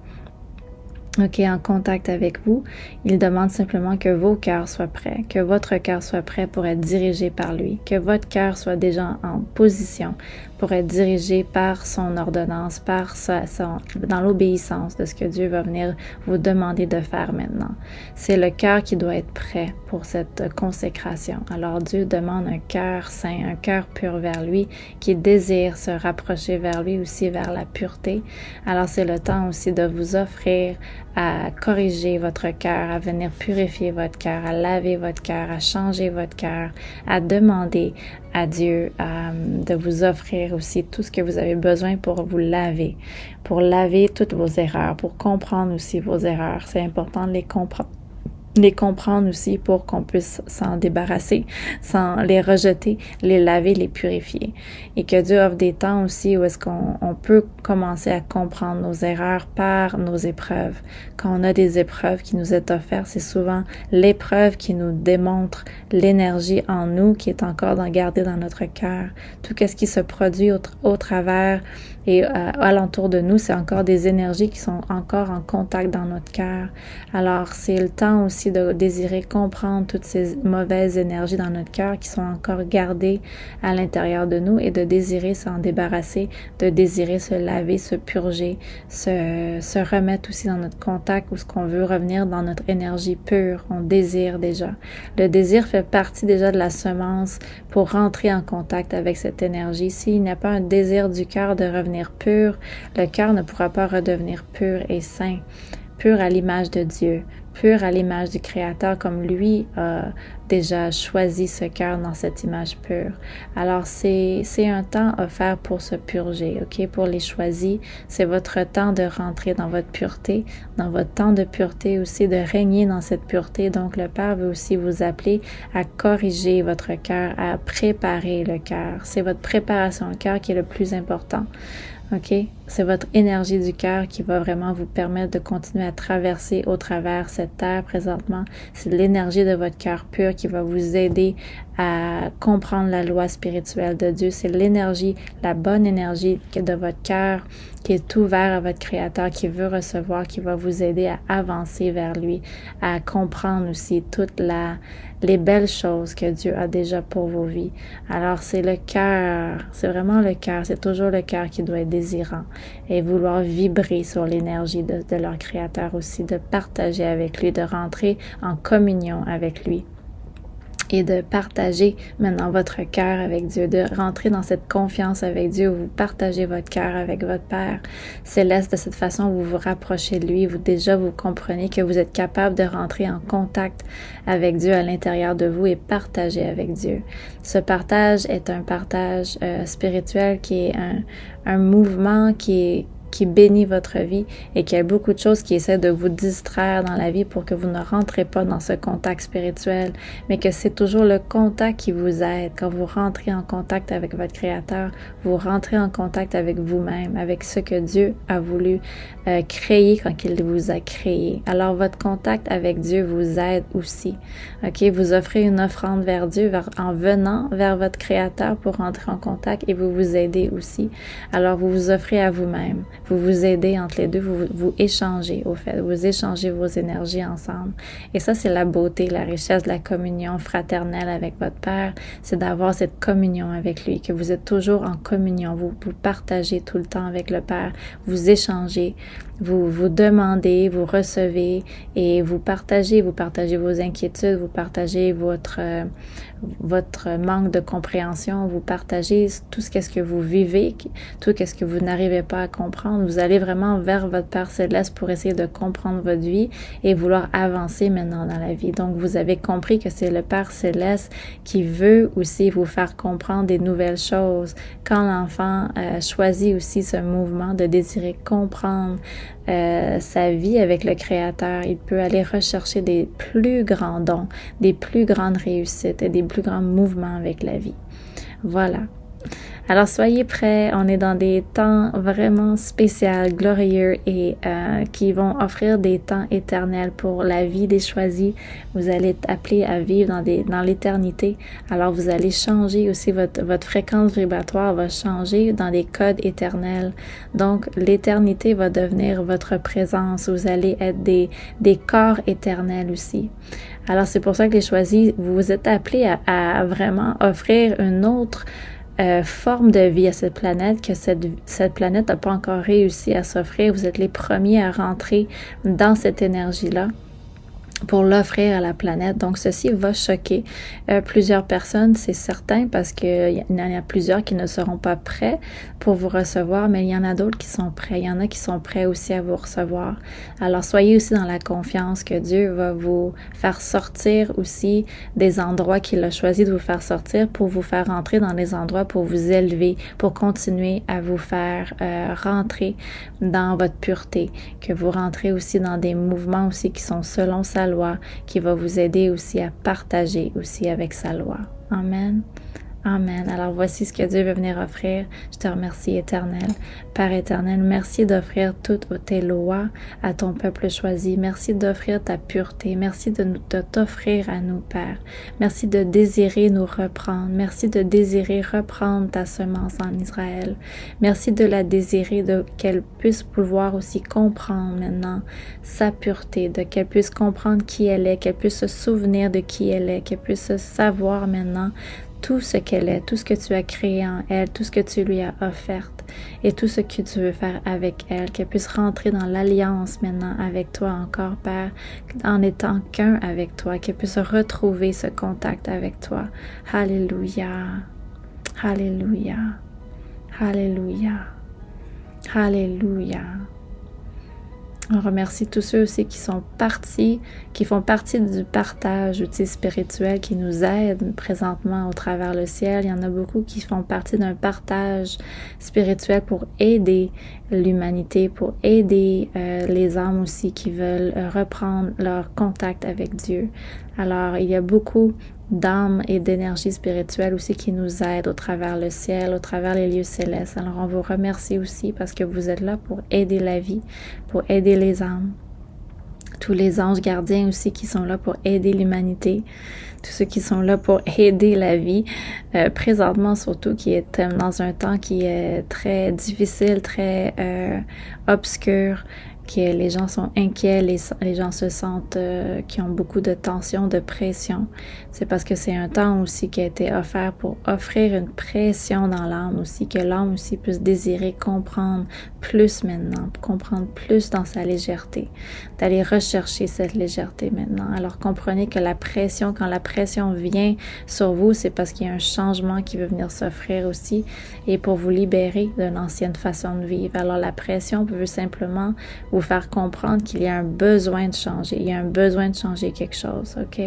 En contact avec vous, il demande simplement que vos cœurs soient prêts, que votre cœur soit prêt pour être dirigé par lui, que votre cœur soit déjà en position pour être dirigé par son ordonnance, dans l'obéissance de ce que Dieu va venir vous demander de faire maintenant. C'est le cœur qui doit être prêt pour cette consécration. Alors Dieu demande un cœur saint, un cœur pur vers lui, qui désire se rapprocher vers lui aussi, vers la pureté. Alors c'est le temps aussi de vous offrir à corriger votre cœur, à venir purifier votre cœur, à laver votre cœur, à changer votre cœur, à demander à Dieu de vous offrir aussi tout ce que vous avez besoin pour vous laver, pour laver toutes vos erreurs, pour comprendre aussi vos erreurs. C'est important de les comprendre. les comprendre aussi pour qu'on puisse s'en débarrasser, sans les rejeter, les laver, les purifier. Et que Dieu offre des temps aussi où est-ce qu'on peut commencer à comprendre nos erreurs par nos épreuves. Quand on a des épreuves qui nous est offertes, c'est souvent l'épreuve qui nous démontre l'énergie en nous qui est encore gardée dans notre cœur. Tout ce qui se produit au travers et alentour de nous, c'est encore des énergies qui sont encore en contact dans notre cœur. Alors, c'est le temps aussi de désirer comprendre toutes ces mauvaises énergies dans notre cœur qui sont encore gardées à l'intérieur de nous et de désirer s'en débarrasser, de désirer se laver, se purger, se remettre aussi dans notre contact où ce qu'on veut revenir dans notre énergie pure. On désire déjà. Le désir fait partie déjà de la semence pour rentrer en contact avec cette énergie. S'il n'y a pas un désir du cœur de revenir pur, le cœur ne pourra pas redevenir pur et saint, pur à l'image de Dieu, pur à l'image du Créateur, comme lui a déjà choisi ce cœur dans cette image pure. Alors, c'est un temps offert pour se purger, ok? Pour les choisis, c'est votre temps de rentrer dans votre pureté, dans votre temps de pureté aussi, de régner dans cette pureté. Donc, le Père veut aussi vous appeler à corriger votre cœur, à préparer le cœur. C'est votre préparation de cœur qui est le plus important. OK? C'est votre énergie du cœur qui va vraiment vous permettre de continuer à traverser au travers cette terre présentement. C'est l'énergie de votre cœur pur qui va vous aider à comprendre la loi spirituelle de Dieu. C'est l'énergie, la bonne énergie de votre cœur qui est ouvert à votre Créateur, qui veut recevoir, qui va vous aider à avancer vers lui, à comprendre aussi les belles choses que Dieu a déjà pour vos vies. Alors, c'est le cœur, c'est vraiment le cœur, c'est toujours le cœur qui doit être désirant et vouloir vibrer sur l'énergie de leur Créateur aussi, de partager avec lui, de rentrer en communion avec lui. Et de partager maintenant votre cœur avec Dieu, de rentrer dans cette confiance avec Dieu, où vous partagez votre cœur avec votre Père Céleste. De cette façon, vous vous rapprochez de lui, vous comprenez que vous êtes capable de rentrer en contact avec Dieu à l'intérieur de vous et partager avec Dieu. Ce partage est un partage spirituel qui est un mouvement qui bénit votre vie et qu'il y a beaucoup de choses qui essaient de vous distraire dans la vie pour que vous ne rentrez pas dans ce contact spirituel, mais que c'est toujours le contact qui vous aide. Quand vous rentrez en contact avec votre Créateur, vous rentrez en contact avec vous-même, avec ce que Dieu a voulu créer quand il vous a créé. Alors, votre contact avec Dieu vous aide aussi. OK? Vous offrez une offrande vers Dieu en venant vers votre Créateur pour rentrer en contact et vous vous aidez aussi. Alors, vous vous offrez à vous-même. Vous vous aidez entre les deux, vous échangez au fait, vous échangez vos énergies ensemble. Et ça, c'est la beauté, la richesse de la communion fraternelle avec votre Père, c'est d'avoir cette communion avec lui, que vous êtes toujours en communion, vous partagez tout le temps avec le Père, vous échangez, vous demandez, vous recevez et vous partagez vos inquiétudes, vous partagez votre manque de compréhension, vous partagez tout ce que vous vivez, tout ce que vous n'arrivez pas à comprendre. Vous allez vraiment vers votre Père Céleste pour essayer de comprendre votre vie et vouloir avancer maintenant dans la vie. Donc, vous avez compris que c'est le Père Céleste qui veut aussi vous faire comprendre des nouvelles choses. Quand l'enfant choisit aussi ce mouvement de désirer comprendre sa vie avec le Créateur, il peut aller rechercher des plus grands dons, des plus grandes réussites et des plus grands mouvements avec la vie. Voilà. Alors, soyez prêts, on est dans des temps vraiment spéciaux, glorieux et qui vont offrir des temps éternels pour la vie des choisis. Vous allez être appelés à vivre dans l'éternité. Alors, vous allez changer aussi, votre fréquence vibratoire va changer dans des codes éternels. Donc, l'éternité va devenir votre présence. Vous allez être des corps éternels aussi. Alors, c'est pour ça que les choisis, vous êtes appelés à vraiment offrir une autre forme de vie à cette planète, que cette planète n'a pas encore réussi à s'offrir. Vous êtes les premiers à rentrer dans cette énergie-là pour l'offrir à la planète. Donc, ceci va choquer plusieurs personnes, c'est certain, parce qu'il y en a plusieurs qui ne seront pas prêts pour vous recevoir, mais il y en a d'autres qui sont prêts. Il y en a qui sont prêts aussi à vous recevoir. Alors, soyez aussi dans la confiance que Dieu va vous faire sortir aussi des endroits qu'il a choisi de vous faire sortir pour vous faire rentrer dans des endroits pour vous élever, pour continuer à vous faire rentrer dans votre pureté, que vous rentrez aussi dans des mouvements aussi qui sont selon sa loi, qui va vous aider aussi à partager aussi avec sa loi. Amen. Amen. Alors voici ce que Dieu veut venir offrir. Je te remercie, Éternel. Père éternel, merci d'offrir toutes tes lois à ton peuple choisi. Merci d'offrir ta pureté. Merci de t'offrir à nous, Père. Merci de désirer nous reprendre. Merci de désirer reprendre ta semence en Israël. Merci de la désirer, qu'elle puisse pouvoir aussi comprendre maintenant sa pureté, qu'elle puisse comprendre qui elle est, qu'elle puisse se souvenir de qui elle est, qu'elle puisse savoir maintenant tout ce qu'elle est, tout ce que tu as créé en elle, tout ce que tu lui as offert et tout ce que tu veux faire avec elle, qu'elle puisse rentrer dans l'alliance maintenant avec toi encore, Père, en étant qu'un avec toi, qu'elle puisse retrouver ce contact avec toi. Alléluia, Alléluia, Alléluia, Alléluia. On remercie tous ceux aussi qui sont partis, qui font partie du partage outil spirituel qui nous aide présentement au travers le ciel. Il y en a beaucoup qui font partie d'un partage spirituel pour aider l'humanité, pour aider les âmes aussi qui veulent reprendre leur contact avec Dieu. Alors, il y a beaucoup d'âmes et d'énergie spirituelle aussi qui nous aident au travers le ciel, au travers les lieux célestes. Alors on vous remercie aussi parce que vous êtes là pour aider la vie, pour aider les âmes. Tous les anges gardiens aussi qui sont là pour aider l'humanité, tous ceux qui sont là pour aider la vie, présentement surtout qui est dans un temps qui est très difficile, très obscur, que les gens sont inquiets, les gens se sentent qui ont beaucoup de tension, de pression. C'est parce que c'est un temps aussi qui a été offert pour offrir une pression dans l'âme aussi, que l'âme aussi puisse désirer comprendre plus maintenant, comprendre plus dans sa légèreté, d'aller rechercher cette légèreté maintenant. Alors comprenez que la pression, quand la pression vient sur vous, c'est parce qu'il y a un changement qui veut venir s'offrir aussi et pour vous libérer d'une ancienne façon de vivre. Alors la pression veut simplement vous faire comprendre qu'il y a un besoin de changer, il y a un besoin de changer quelque chose, ok?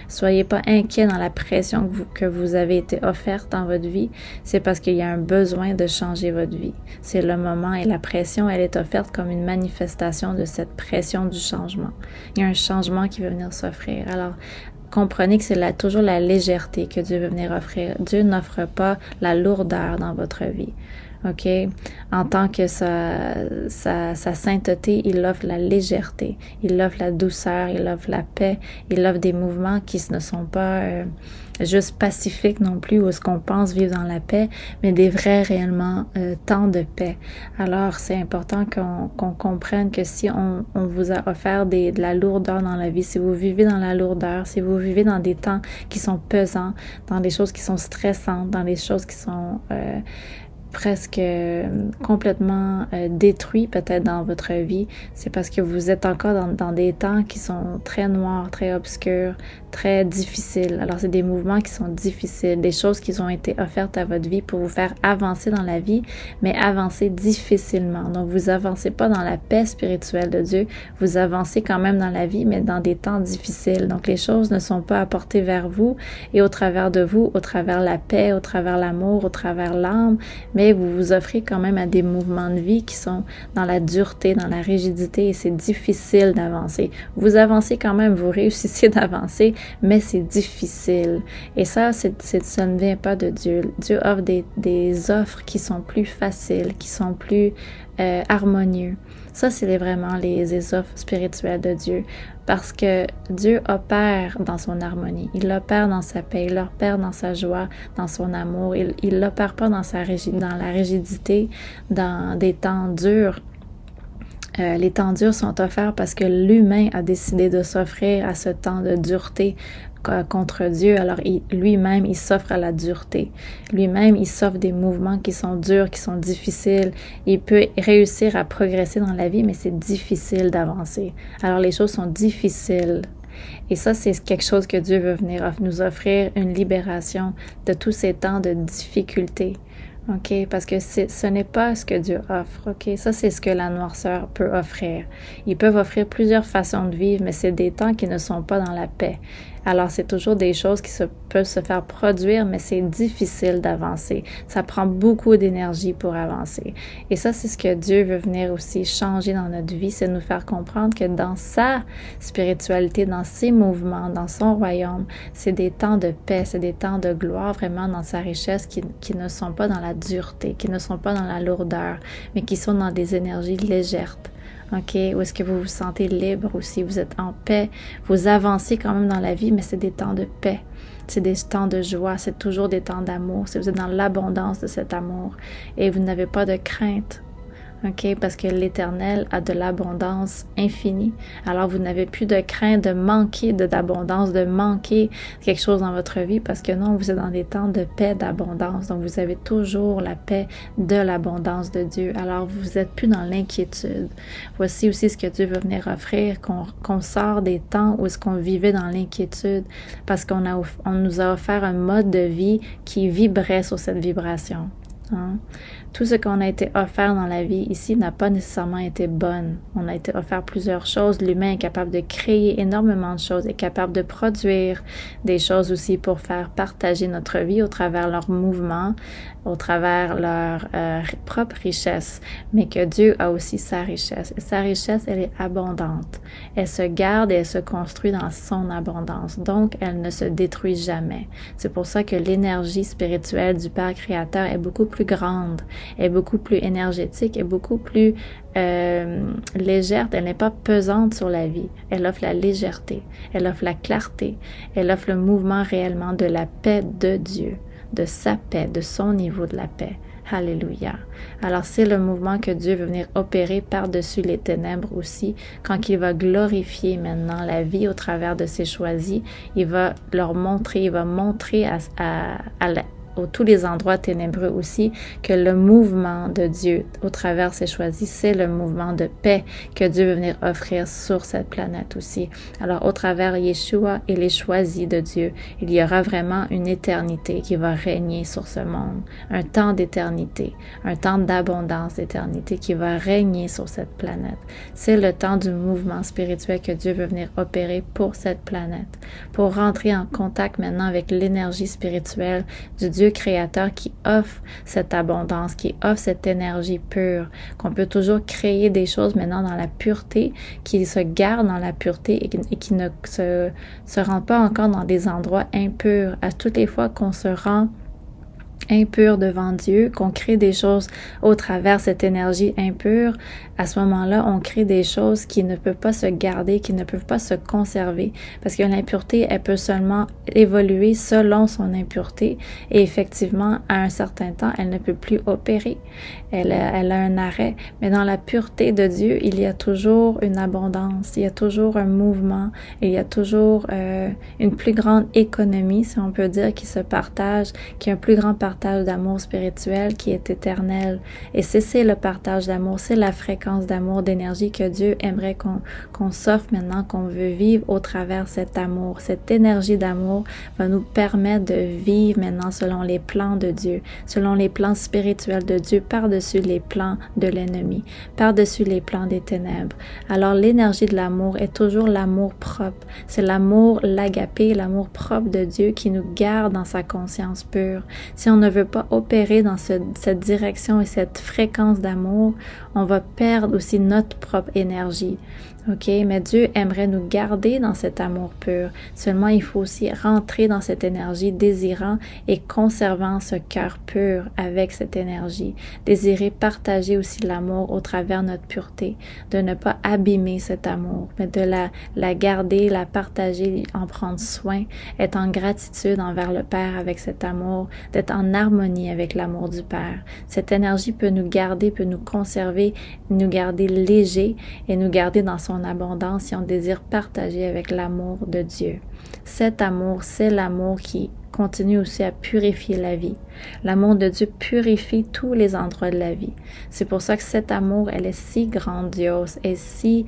Soyez pas inquiets dans la pression que vous avez été offerte dans votre vie, c'est parce qu'il y a un besoin de changer votre vie. C'est le moment et la pression, elle est offerte comme une manifestation de cette pression du changement. Il y a un changement qui veut venir s'offrir. Alors, comprenez que c'est toujours la légèreté que Dieu veut venir offrir. Dieu n'offre pas la lourdeur dans votre vie. OK? En tant que sa sainteté, il offre la légèreté, il offre la douceur, il offre la paix, il offre des mouvements qui ne sont pas juste pacifiques non plus, où est-ce qu'on pense vivre dans la paix, mais des vrais réellement temps de paix. Alors, c'est important qu'on comprenne que si on vous a offert de la lourdeur dans la vie, si vous vivez dans la lourdeur, si vous vivez dans des temps qui sont pesants, dans des choses qui sont stressantes, dans des choses qui sont presque complètement détruit peut-être dans votre vie, c'est parce que vous êtes encore dans des temps qui sont très noirs, très obscurs, très difficiles. Alors c'est des mouvements qui sont difficiles, des choses qui ont été offertes à votre vie pour vous faire avancer dans la vie, mais avancer difficilement. Donc vous avancez pas dans la paix spirituelle de Dieu, vous avancez quand même dans la vie, mais dans des temps difficiles. Donc les choses ne sont pas apportées vers vous et au travers de vous, au travers la paix, au travers l'amour, au travers l'âme, mais vous vous offrez quand même à des mouvements de vie qui sont dans la dureté, dans la rigidité, et c'est difficile d'avancer. Vous avancez quand même, vous réussissez d'avancer, mais c'est difficile. Et ça ne vient pas de Dieu. Dieu offre des offres qui sont plus faciles, qui sont plus harmonieux. Ça, c'est vraiment les offres spirituelles de Dieu. Parce que Dieu opère dans son harmonie. Il opère dans sa paix, il opère dans sa joie, dans son amour. Il n'opère pas dans la rigidité, dans des temps durs. Les temps durs sont offerts parce que l'humain a décidé de s'offrir à ce temps de dureté contre Dieu. Alors lui-même, il s'offre à la dureté. Lui-même, il s'offre des mouvements qui sont durs, qui sont difficiles. Il peut réussir à progresser dans la vie, mais c'est difficile d'avancer. Alors les choses sont difficiles. Et ça, c'est quelque chose que Dieu veut venir nous offrir, une libération de tous ces temps de difficulté. OK? Parce que ce n'est pas ce que Dieu offre. OK? Ça, c'est ce que la noirceur peut offrir. Ils peuvent offrir plusieurs façons de vivre, mais c'est des temps qui ne sont pas dans la paix. Alors, c'est toujours des choses qui peuvent se faire produire, mais c'est difficile d'avancer. Ça prend beaucoup d'énergie pour avancer. Et ça, c'est ce que Dieu veut venir aussi changer dans notre vie, c'est nous faire comprendre que dans sa spiritualité, dans ses mouvements, dans son royaume, c'est des temps de paix, c'est des temps de gloire vraiment dans sa richesse qui ne sont pas dans la dureté, qui ne sont pas dans la lourdeur, mais qui sont dans des énergies légères. OK? Où est-ce que vous vous sentez libre aussi? Vous êtes en paix. Vous avancez quand même dans la vie, mais c'est des temps de paix. C'est des temps de joie. C'est toujours des temps d'amour. Si vous êtes dans l'abondance de cet amour et vous n'avez pas de crainte, OK? Parce que l'Éternel a de l'abondance infinie. Alors, vous n'avez plus de crainte de manquer d'abondance, de manquer quelque chose dans votre vie parce que non, vous êtes dans des temps de paix, d'abondance. Donc, vous avez toujours la paix de l'abondance de Dieu. Alors, vous n'êtes plus dans l'inquiétude. Voici aussi ce que Dieu veut venir offrir, qu'on sort des temps où est-ce qu'on vivait dans l'inquiétude parce qu'on nous a offert un mode de vie qui vibrait sur cette vibration. Hein? Tout ce qu'on a été offert dans la vie ici n'a pas nécessairement été bonne. On a été offert plusieurs choses. L'humain est capable de créer énormément de choses, est capable de produire des choses aussi pour faire partager notre vie au travers leurs mouvements, au travers leur propre richesse. Mais que Dieu a aussi sa richesse. Et sa richesse, elle est abondante. Elle se garde et elle se construit dans son abondance. Donc, elle ne se détruit jamais. C'est pour ça que l'énergie spirituelle du Père Créateur est beaucoup plus grande, est beaucoup plus énergétique, est beaucoup plus légère. Elle n'est pas pesante sur la vie. Elle offre la légèreté, elle offre la clarté, elle offre le mouvement réellement de la paix de Dieu, de sa paix, de son niveau de la paix. Alléluia. Alors, c'est le mouvement que Dieu veut venir opérer par-dessus les ténèbres aussi, quand il va glorifier maintenant la vie au travers de ses choisis. Il va leur montrer, il va montrer tous les endroits ténébreux aussi, que le mouvement de Dieu au travers ses choisis, c'est le mouvement de paix que Dieu veut venir offrir sur cette planète aussi. Alors, au travers Yeshua et les choisis de Dieu, il y aura vraiment une éternité qui va régner sur ce monde. Un temps d'éternité, un temps d'abondance d'éternité qui va régner sur cette planète. C'est le temps du mouvement spirituel que Dieu veut venir opérer pour cette planète, pour rentrer en contact maintenant avec l'énergie spirituelle du Dieu créateur qui offre cette abondance, qui offre cette énergie pure, qu'on peut toujours créer des choses maintenant dans la pureté, qui se gardent dans la pureté et qui ne se rendent pas encore dans des endroits impurs. À toutes les fois qu'on se rend impur devant Dieu, qu'on crée des choses au travers cette énergie impure, à ce moment-là, on crée des choses qui ne peuvent pas se garder, qui ne peuvent pas se conserver, parce que l'impureté, elle peut seulement évoluer selon son impureté, et effectivement, à un certain temps, elle ne peut plus opérer. Elle a un arrêt. Mais dans la pureté de Dieu, il y a toujours une abondance, il y a toujours un mouvement, il y a toujours une plus grande économie, si on peut dire, qui se partage, qui est un plus grand partage d'amour spirituel qui est éternel. Et c'est le partage d'amour, c'est la fréquence d'amour, d'énergie que Dieu aimerait qu'on s'offre maintenant, qu'on veut vivre au travers cet amour. Cette énergie d'amour va nous permettre de vivre maintenant selon les plans de Dieu, selon les plans spirituels de Dieu, par-dessus les plans de l'ennemi, par-dessus les plans des ténèbres. Alors l'énergie de l'amour est toujours l'amour propre. C'est l'amour, l'agapé, l'amour propre de Dieu qui nous garde dans sa conscience pure. Si on ne veut pas opérer dans cette direction et cette fréquence d'amour, on va perdre aussi notre propre énergie. OK? Mais Dieu aimerait nous garder dans cet amour pur. Seulement, il faut aussi rentrer dans cette énergie, désirant et conservant ce cœur pur avec cette énergie. Désirer partager aussi l'amour au travers notre pureté, de ne pas abîmer cet amour, mais de la garder, la partager, en prendre soin, être en gratitude envers le Père avec cet amour, d'être en harmonie avec l'amour du Père. Cette énergie peut nous garder, peut nous conserver, nous garder légers et nous garder dans son abondance si on désire partager avec l'amour de Dieu. Cet amour, c'est l'amour qui continue aussi à purifier la vie. L'amour de Dieu purifie tous les endroits de la vie. C'est pour ça que cet amour, elle est si grandiose et si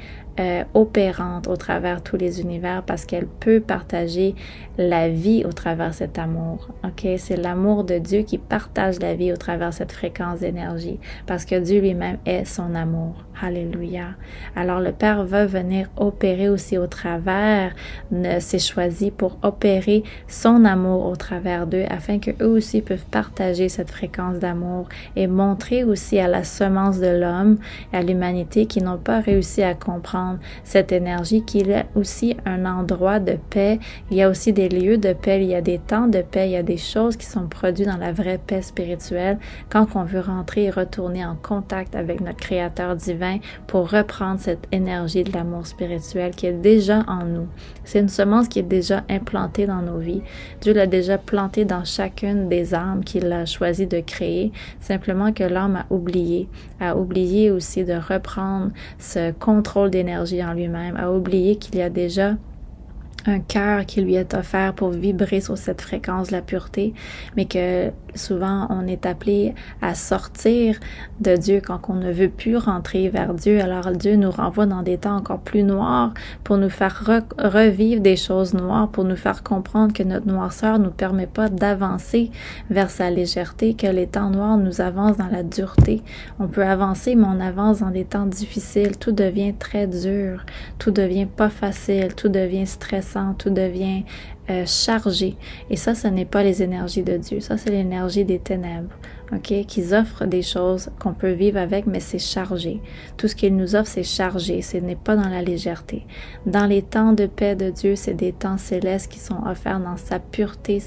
opérante au travers tous les univers parce qu'elle peut partager la vie au travers cet amour. Ok, c'est l'amour de Dieu qui partage la vie au travers cette fréquence d'énergie parce que Dieu lui-même est son amour. Alléluia. Alors le Père va venir opérer aussi au travers de ses choisis pour opérer son amour au travers d'eux afin qu'eux aussi peuvent partager cette fréquence d'amour et montrer aussi à la semence de l'homme et à l'humanité qui n'ont pas réussi à comprendre cette énergie qu'il est aussi un endroit de paix. Il y a aussi des lieux de paix, il y a des temps de paix, il y a des choses qui sont produites dans la vraie paix spirituelle quand on veut rentrer et retourner en contact avec notre Créateur divin pour reprendre cette énergie de l'amour spirituel qui est déjà en nous. C'est une semence qui est déjà implantée dans nos vies. Dieu l'a déjà plantée dans chacune des âmes qu'il a choisi de créer, simplement que l'homme a oublié aussi de reprendre ce contrôle d'énergie en lui-même, a oublié qu'il y a déjà un cœur qui lui est offert pour vibrer sur cette fréquence de la pureté, mais que souvent on est appelé à sortir de Dieu quand on ne veut plus rentrer vers Dieu. Alors Dieu nous renvoie dans des temps encore plus noirs pour nous faire revivre des choses noires, pour nous faire comprendre que notre noirceur ne nous permet pas d'avancer vers sa légèreté, que les temps noirs nous avancent dans la dureté. On peut avancer, mais on avance dans des temps difficiles. Tout devient très dur, tout devient pas facile, tout devient stressant, tout devient chargé. Et ça, ce n'est pas les énergies de Dieu. Ça, c'est l'énergie des ténèbres, ok? Qu'ils offrent des choses qu'on peut vivre avec, mais c'est chargé. Tout ce qu'il nous offre, c'est chargé. Ce n'est pas dans la légèreté. Dans les temps de paix de Dieu, c'est des temps célestes qui sont offerts dans sa pureté,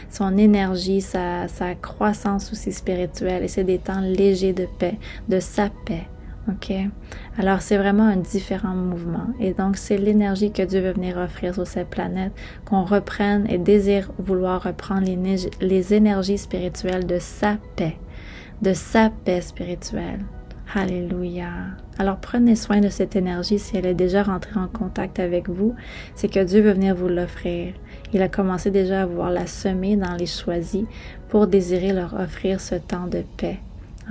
son énergie, sa croissance aussi spirituelle. Et c'est des temps légers de paix, de sa paix. OK? Alors, c'est vraiment un différent mouvement. Et donc, c'est l'énergie que Dieu veut venir offrir sur cette planète, qu'on reprenne et désire vouloir reprendre les énergies spirituelles de sa paix spirituelle. Alléluia. Alors, prenez soin de cette énergie si elle est déjà rentrée en contact avec vous. C'est que Dieu veut venir vous l'offrir. Il a commencé déjà à vouloir la semer dans les choisis pour désirer leur offrir ce temps de paix.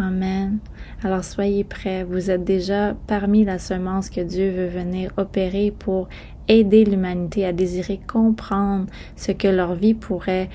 Amen. Alors soyez prêts, vous êtes déjà parmi la semence que Dieu veut venir opérer pour aider l'humanité à désirer comprendre ce que leur vie pourrait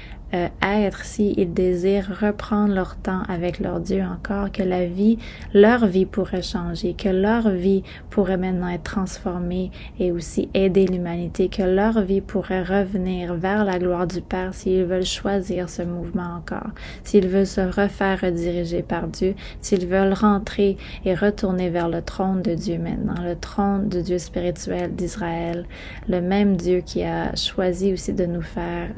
être s'ils désirent reprendre leur temps avec leur Dieu encore, que leur vie pourrait changer, que leur vie pourrait maintenant être transformée et aussi aider l'humanité, que leur vie pourrait revenir vers la gloire du Père s'ils veulent choisir ce mouvement encore, s'ils veulent se refaire rediriger par Dieu, s'ils veulent rentrer et retourner vers le trône de Dieu maintenant, le trône de Dieu spirituel d'Israël, le même Dieu qui a choisi aussi de nous faire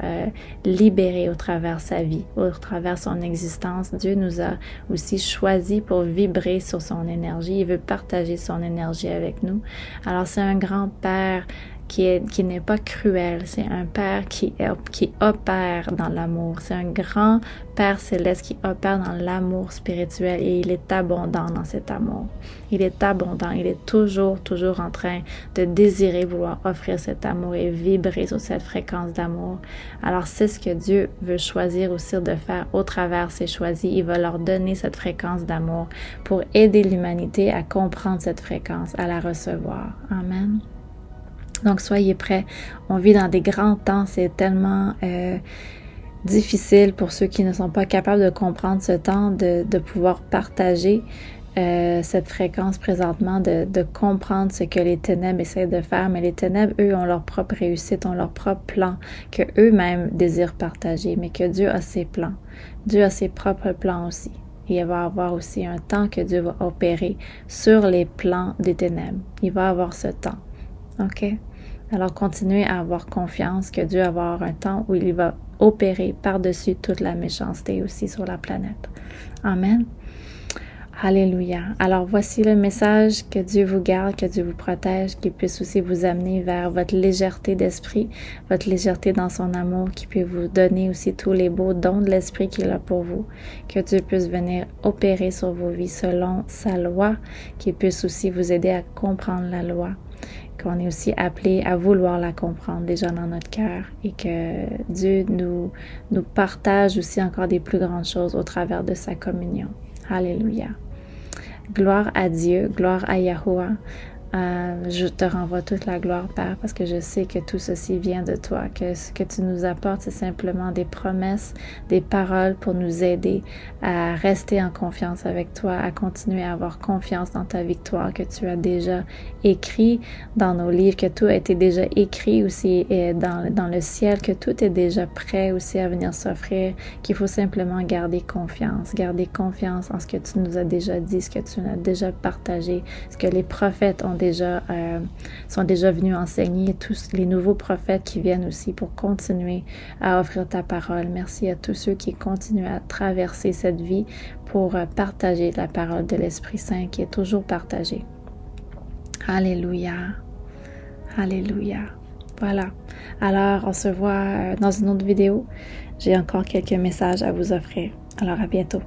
libérer au travers sa vie, au travers son existence. Dieu nous a aussi choisi pour vibrer sur son énergie. Il veut partager son énergie avec nous. Alors, c'est un grand Père qui n'est pas cruel. C'est un Père qui opère dans l'amour. C'est un grand Père céleste qui opère dans l'amour spirituel et il est abondant dans cet amour. Il est abondant. Il est toujours en train de désirer vouloir offrir cet amour et vibrer sur cette fréquence d'amour. Alors, c'est ce que Dieu veut choisir aussi de faire au travers ses choisis. Il va leur donner cette fréquence d'amour pour aider l'humanité à comprendre cette fréquence, à la recevoir. Amen. Donc, soyez prêts. On vit dans des grands temps. C'est tellement difficile pour ceux qui ne sont pas capables de comprendre ce temps, de pouvoir partager cette fréquence présentement, de comprendre ce que les ténèbres essaient de faire. Mais les ténèbres, eux, ont leur propre réussite, ont leur propre plan que eux-mêmes désirent partager, mais que Dieu a ses plans. Dieu a ses propres plans aussi. Et il va y avoir aussi un temps que Dieu va opérer sur les plans des ténèbres. Il va avoir ce temps. OK? Alors, continuez à avoir confiance que Dieu va avoir un temps où il va opérer par-dessus toute la méchanceté aussi sur la planète. Amen. Alléluia. Alors, voici le message. Que Dieu vous garde, que Dieu vous protège, qu'il puisse aussi vous amener vers votre légèreté d'esprit, votre légèreté dans son amour, qu'il puisse vous donner aussi tous les beaux dons de l'esprit qu'il a pour vous. Que Dieu puisse venir opérer sur vos vies selon sa loi, qu'il puisse aussi vous aider à comprendre la loi, qu'on est aussi appelé à vouloir la comprendre déjà dans notre cœur et que Dieu nous partage aussi encore des plus grandes choses au travers de sa communion. Alléluia. Gloire à Dieu, gloire à Yahuwah. Je te renvoie toute la gloire, Père, parce que je sais que tout ceci vient de toi, que ce que tu nous apportes, c'est simplement des promesses, des paroles pour nous aider à rester en confiance avec toi, à continuer à avoir confiance dans ta victoire que tu as déjà écrit dans nos livres, que tout a été déjà écrit aussi dans le ciel, que tout est déjà prêt aussi à venir s'offrir, qu'il faut simplement garder confiance en ce que tu nous as déjà dit, ce que tu nous as déjà partagé, ce que les prophètes sont déjà venus enseigner, tous les nouveaux prophètes qui viennent aussi pour continuer à offrir ta parole. Merci à tous ceux qui continuent à traverser cette vie pour partager la parole de l'Esprit Saint qui est toujours partagée. Alléluia. Alléluia. Voilà. Alors, on se voit dans une autre vidéo. J'ai encore quelques messages à vous offrir. Alors, à bientôt.